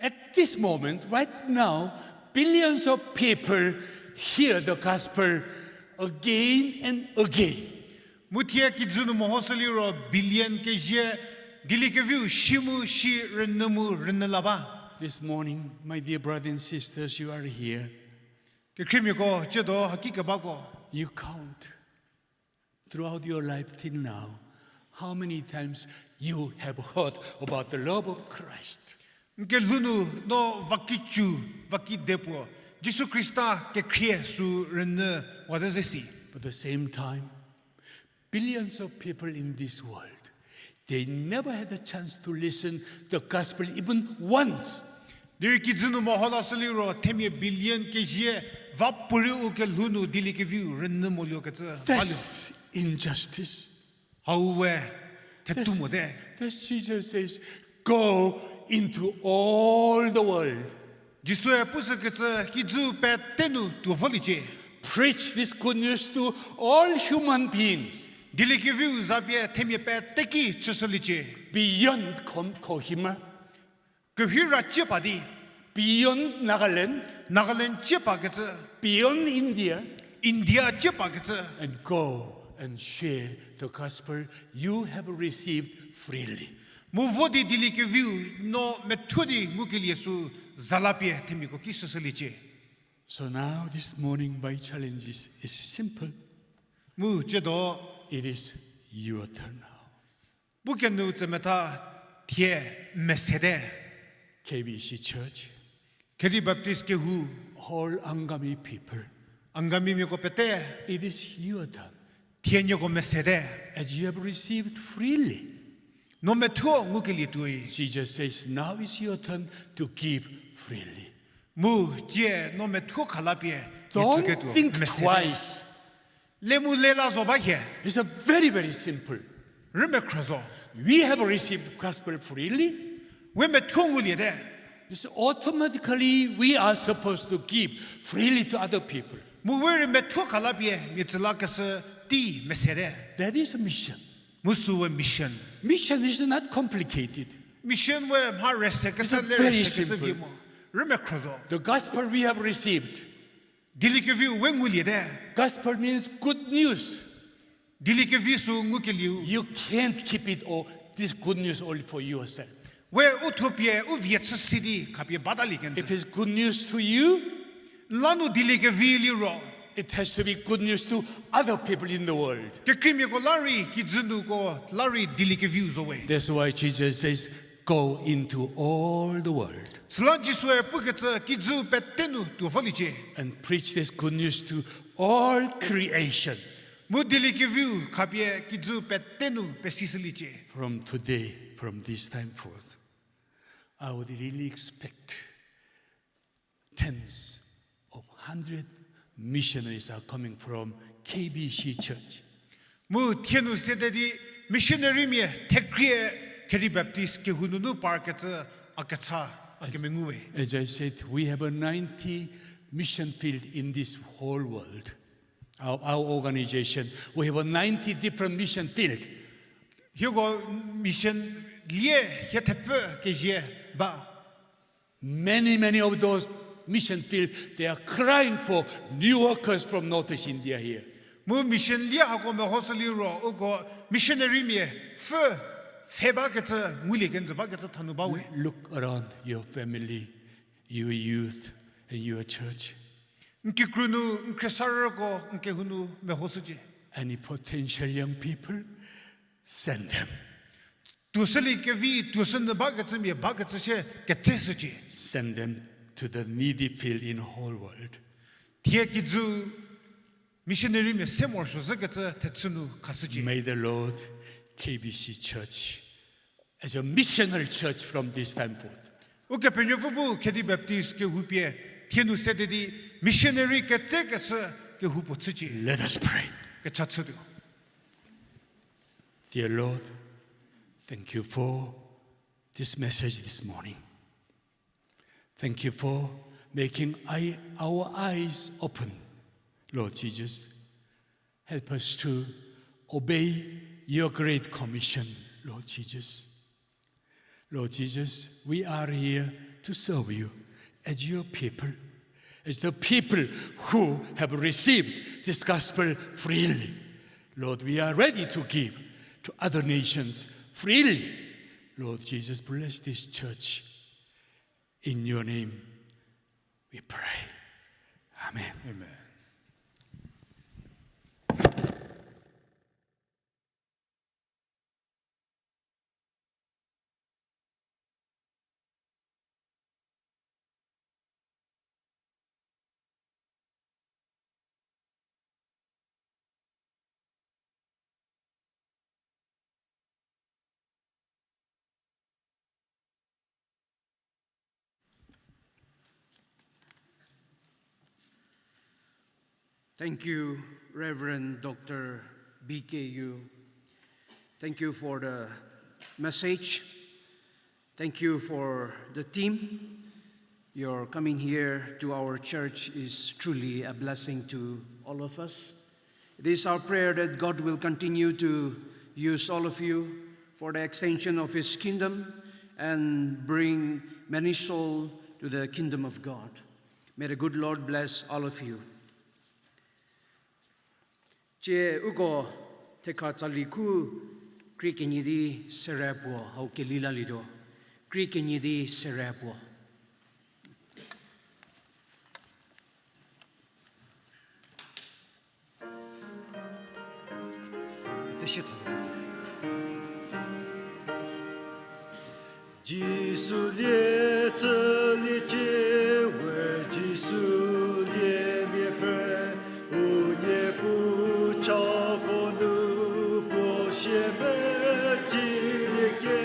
Speaker 9: at this moment, right now, billions of people hear the gospel again and again.
Speaker 10: mutie ki zunu mo hosali ro billion ke je dili ke view shimu shi renmu renlaba
Speaker 9: This morning, my dear brothers and sisters, you are here.
Speaker 10: ke khimi ko che do hakika ba ko
Speaker 9: You count throughout your life till now how many times you have heard about the love of Christ.
Speaker 10: ke lunu no vakichu vakidepo Jesus Christa ke khie su renne what does it see
Speaker 9: But at the same time, billions of people in this world, they never had a chance to listen to the gospel even once.
Speaker 10: der ki zunu mo holasali ro temi billion ke je va puru ke lunu dili ke view renne mo lo ke tsa
Speaker 9: That's injustice.
Speaker 10: how we tetu mo de
Speaker 9: That's Jesus says, go into all the world.
Speaker 10: Jesus e pus ke tsa ki zu pe tenu tu volije
Speaker 9: Preach this good news to all human beings
Speaker 10: dili ke view zabie temi pe teki chesolije
Speaker 9: beyond Kohima,
Speaker 10: ke hira chepadi
Speaker 9: beyond Nagaland,
Speaker 10: Nagaland chepa ke tsa
Speaker 9: beyond India,
Speaker 10: India chepa ke tsa
Speaker 9: and go and share the gospel you have received freely.
Speaker 10: mu vodi dili ke view no methodi ngukilie su zalapie temi ko ki chesolije
Speaker 9: So now this morning my challenge is simple.
Speaker 10: mu che do
Speaker 9: It is your turn now.
Speaker 10: Bukenu tsemeta tie mesede
Speaker 9: KBC Church,
Speaker 10: Khedi Baptist ke hu
Speaker 9: all Angami people,
Speaker 10: angami mi ko pete
Speaker 9: it is your turn.
Speaker 10: tie nyo ko mesede
Speaker 9: As you have received freely,
Speaker 10: no metuo ngukeli tui.
Speaker 9: Jesus says, now is your turn to give freely.
Speaker 10: Mu je no metuo kalapie.
Speaker 9: Don't think twice.
Speaker 10: Lemu lela zobahe.
Speaker 9: It's a very, very simple.
Speaker 10: Remekrozo.
Speaker 9: We have received gospel freely.
Speaker 10: We metuo nguli de.
Speaker 9: It's automatically we are supposed to give freely to other people.
Speaker 10: Mu were metuo kalapie mitzlakas ti mesere.
Speaker 9: That is a mission.
Speaker 10: Musu mission.
Speaker 9: Mission is not complicated.
Speaker 10: Mission we
Speaker 9: It's very simple.
Speaker 10: Remekrozo.
Speaker 9: The gospel we have received.
Speaker 10: Dilikevu wenguli de.
Speaker 9: Gospel means good news.
Speaker 10: Dilikevu su ngukeliu.
Speaker 9: You can't keep it all, this good news only for yourself.
Speaker 10: We utopie uvietsu sidi kapie badaligen.
Speaker 9: If it's good news to you,
Speaker 10: Lanu dilikevu liro.
Speaker 9: it has to be good news to other people in the world.
Speaker 10: Ke krimi ko lari ki zunu ko lari dilikevu zowe.
Speaker 9: That's why Jesus says, go into all the world
Speaker 10: Slanjiswe puketsa ki zu petenu tu foliche.
Speaker 9: and preach this good news to all creation.
Speaker 10: Mu dilikevu kapie ki zu petenu pesisliche.
Speaker 9: From today, from this time forth, I would really expect tens of hundreds missionaries are coming from KBC Church.
Speaker 10: Mu tienu sededi missionary me tekrie Keri Baptist ke hununu parketsa akatsa akemenguwe.
Speaker 9: As I said, we have a 90 mission field in this whole world. Our organization, we have a 90 different mission field.
Speaker 10: Hugo mission lie hetefö ke je ba.
Speaker 9: Many of those mission fields, they are crying for new workers from Northeast India here.
Speaker 10: Mu mission lie hago me hosali ro ugo missionary me fö feba ketsa nguli genza ba ketsa thanu bawe.
Speaker 9: Look around your family, your youth, and your church.
Speaker 10: Nke krunu nke sarako nke hunu me hosuji.
Speaker 9: Any potential young people, send them.
Speaker 10: Tusali ke vi tusan ba ketsa me ba ketsa she ketsesuji.
Speaker 9: Send them to the needy field in the whole world.
Speaker 10: Tie ki zu missionary me semor sho zaketsa tetsunu kasuji.
Speaker 9: May the Lord KBC Church as a missionary church from this time forth.
Speaker 10: Uke penyofubu Khedi Baptist ke hupie tienu sededi missionary ke tseketsa ke hupo tsuji.
Speaker 9: Let us pray.
Speaker 10: Ke chatsudu.
Speaker 9: Dear Lord, thank you for this message this morning. Thank you for making our eyes open. Lord Jesus, help us to obey your great commission, Lord Jesus. Lord Jesus, we are here to serve you as your people, as the people who have received this gospel freely. Lord, we are ready to give to other nations freely. Lord Jesus, bless this church. In your name, we pray. Amen.
Speaker 10: Amen.
Speaker 1: Thank you, Reverend Dr. BKU. Thank you for the message. Thank you for the team. Your coming here to our church is truly a blessing to all of us. It is our prayer that God will continue to use all of you for the extension of His kingdom and bring many souls to the kingdom of God. May the good Lord bless all of you. Je ugo teka tsaliku krikeni di serapo au kelila lido krikeni di serapo.
Speaker 11: Jisu liezietsu li jewe Jisu lie mie pre unye bu cha Khonuo bo xie me ji li ge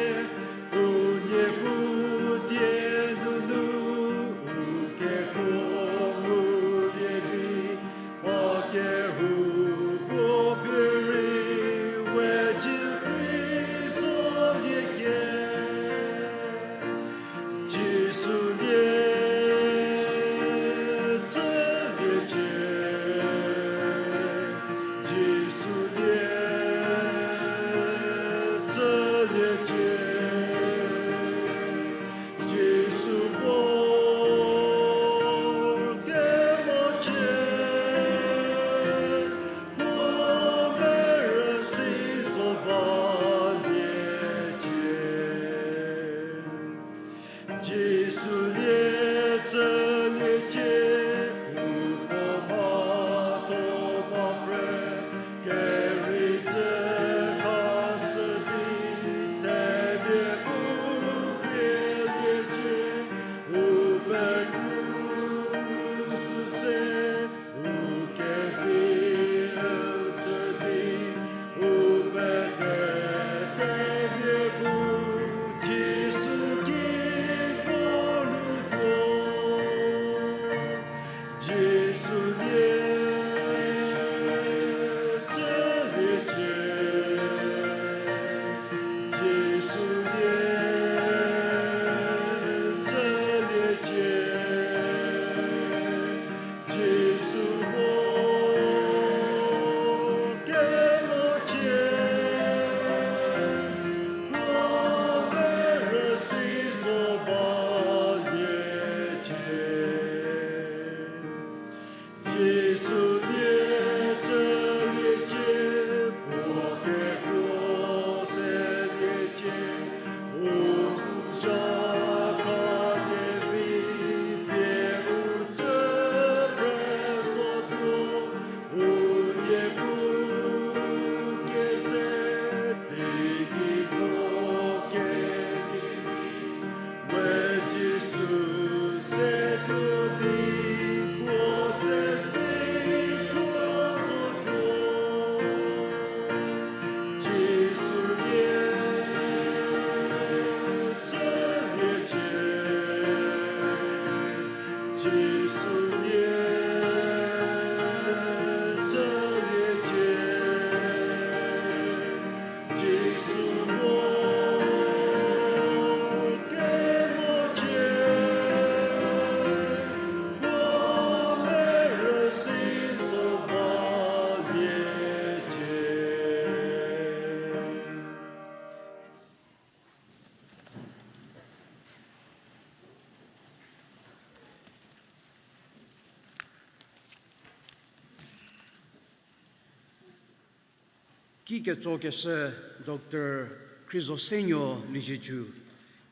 Speaker 1: Kechakechü Dr. Krizosenyo Liezietsu,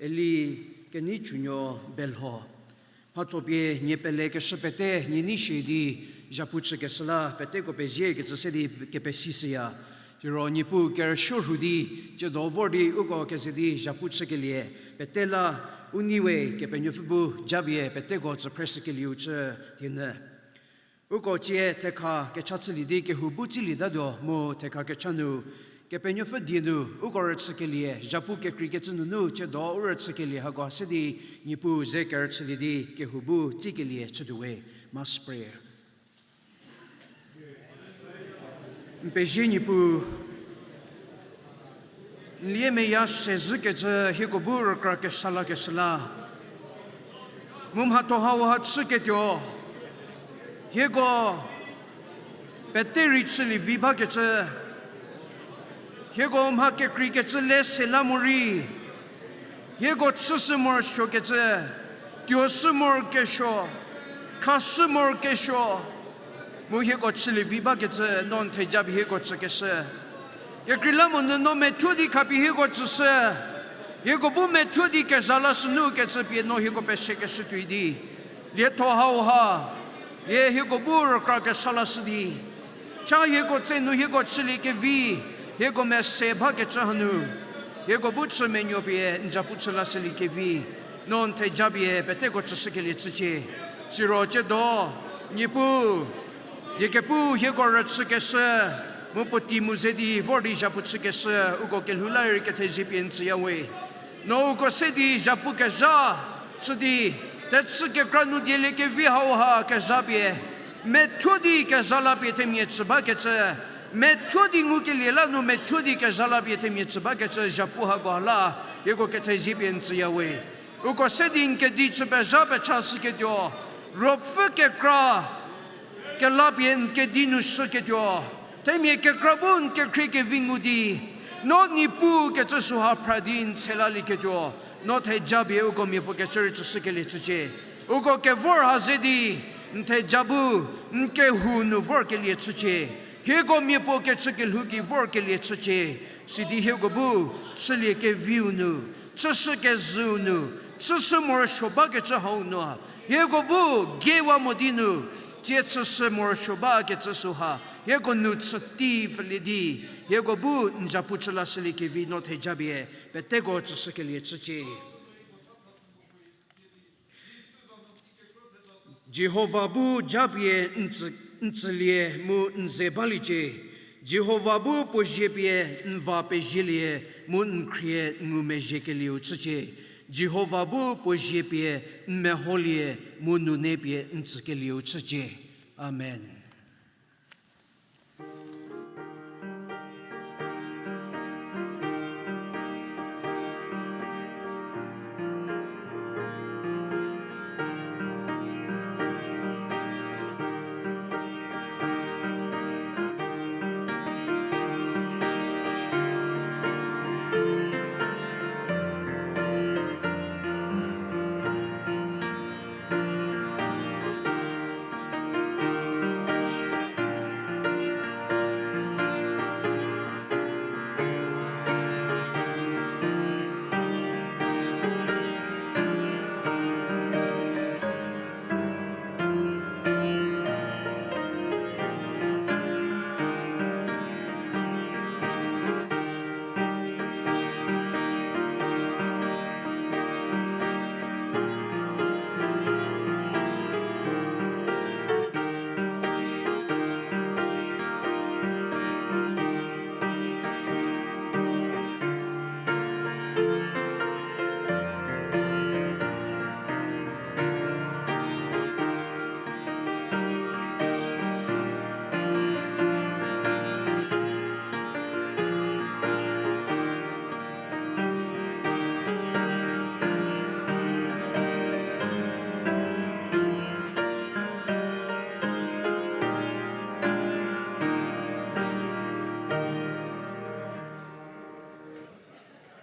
Speaker 1: Eli Kenichunyo Belho, Hatobie Niepele Keshepete, Ninishidi, Japutsekesla, Peteko Pezie, Kesiezie, Kepesisia, Hiro Nipu Kerüsuo, Jedovordi, Ugo Kesedi, Japutsekelie, Petela, Uniwe, Kepenyufu, Jabie, Petego, Pressekeliuce, Tine. Ugo Jie, Teka, Kechatsili, Kehubuti Dado, Mo, Teka Kechanu, Kepenyofa Dinu, Ugoretsekelie, Japu Kekriketsunu, Chedo, Uretsekelie, Hagosidi, Nipu, Zeker, Tsilidi, Kehubu, Tikelie, Chudue, Mass prayer. Mpejinipu Liemeya Sezikete, Hikobur, Krakesala Kesala, Mumhatohawa Hatsiketyo. Hego Peteritsili Vibagete Hego Mhakengukelieko Selamuri Hego Tsusimor Shokete Diosumor Kesho Kasumor Kesho Muhego Tsili Vibagete non Tejab Hego Tsekese Yekrilamun no Metudi Kapi Hego Tsese Hego Bu Metudi Kezalasunu Ketsepi no Hego Peshekesuidi Lieto Hauha Ye hego bur krake salasdi. Cha hego tsenu hego tsili ke vi. Hego messe bhage chahnu. Hego butsu menyo bie njaputsu lasili ke vi. Non te jabie petego tsikeli tsiche. Siro che do nipu. Diekepu hego ratsikese. Mupoti muzedi vordi japutsikese. Ugo kelhulari ke te zipien tsiyawe. No ugo sedi japuke ja. Tsudi. Tetsike kranu diele ke vi hauha ke zabie. Metodi ke zalabie te mietsbaketse. Metodi ngukeli lanu metodi ke zalabie te mietsbaketse japuha gohala. Yego ke te zibien tsiyawe. Ugo sedin ke ditsbe zabe chasike dio. Ropfe ke kra ke labien ke dinus ke dio. Temie ke krabun ke krike vingudi. No nipu ke tsuha pradin tselali ke dio. Not a jabi ugo mi poke church sikeli tsuche. Ugo ke vor hazedi nte jabu nke hunu vor ke lie tsuche. Hego mi poke tsukel hugi vor ke lie tsuche. Sidi hego bu tsili ke viunu. Tsusu ke zunu. Tsusu mor shoba ke tsahonu. Hego bu gewa modinu. Tie tsusu mor shoba ke tsusuha. Hego nu tsuti felidi. Hego bu njapuchla sili ke vi not he jabie. Petego tsukelie tsuche. Jehovah bu jabie ntselie mu nzebalije. Jehovah bu pojebie nva pejilie mu nkrie ngumejekeliu tsuche. Jehovah bu pojebie nmeholie mu nunebie ntsekeliu tsuche. Amen.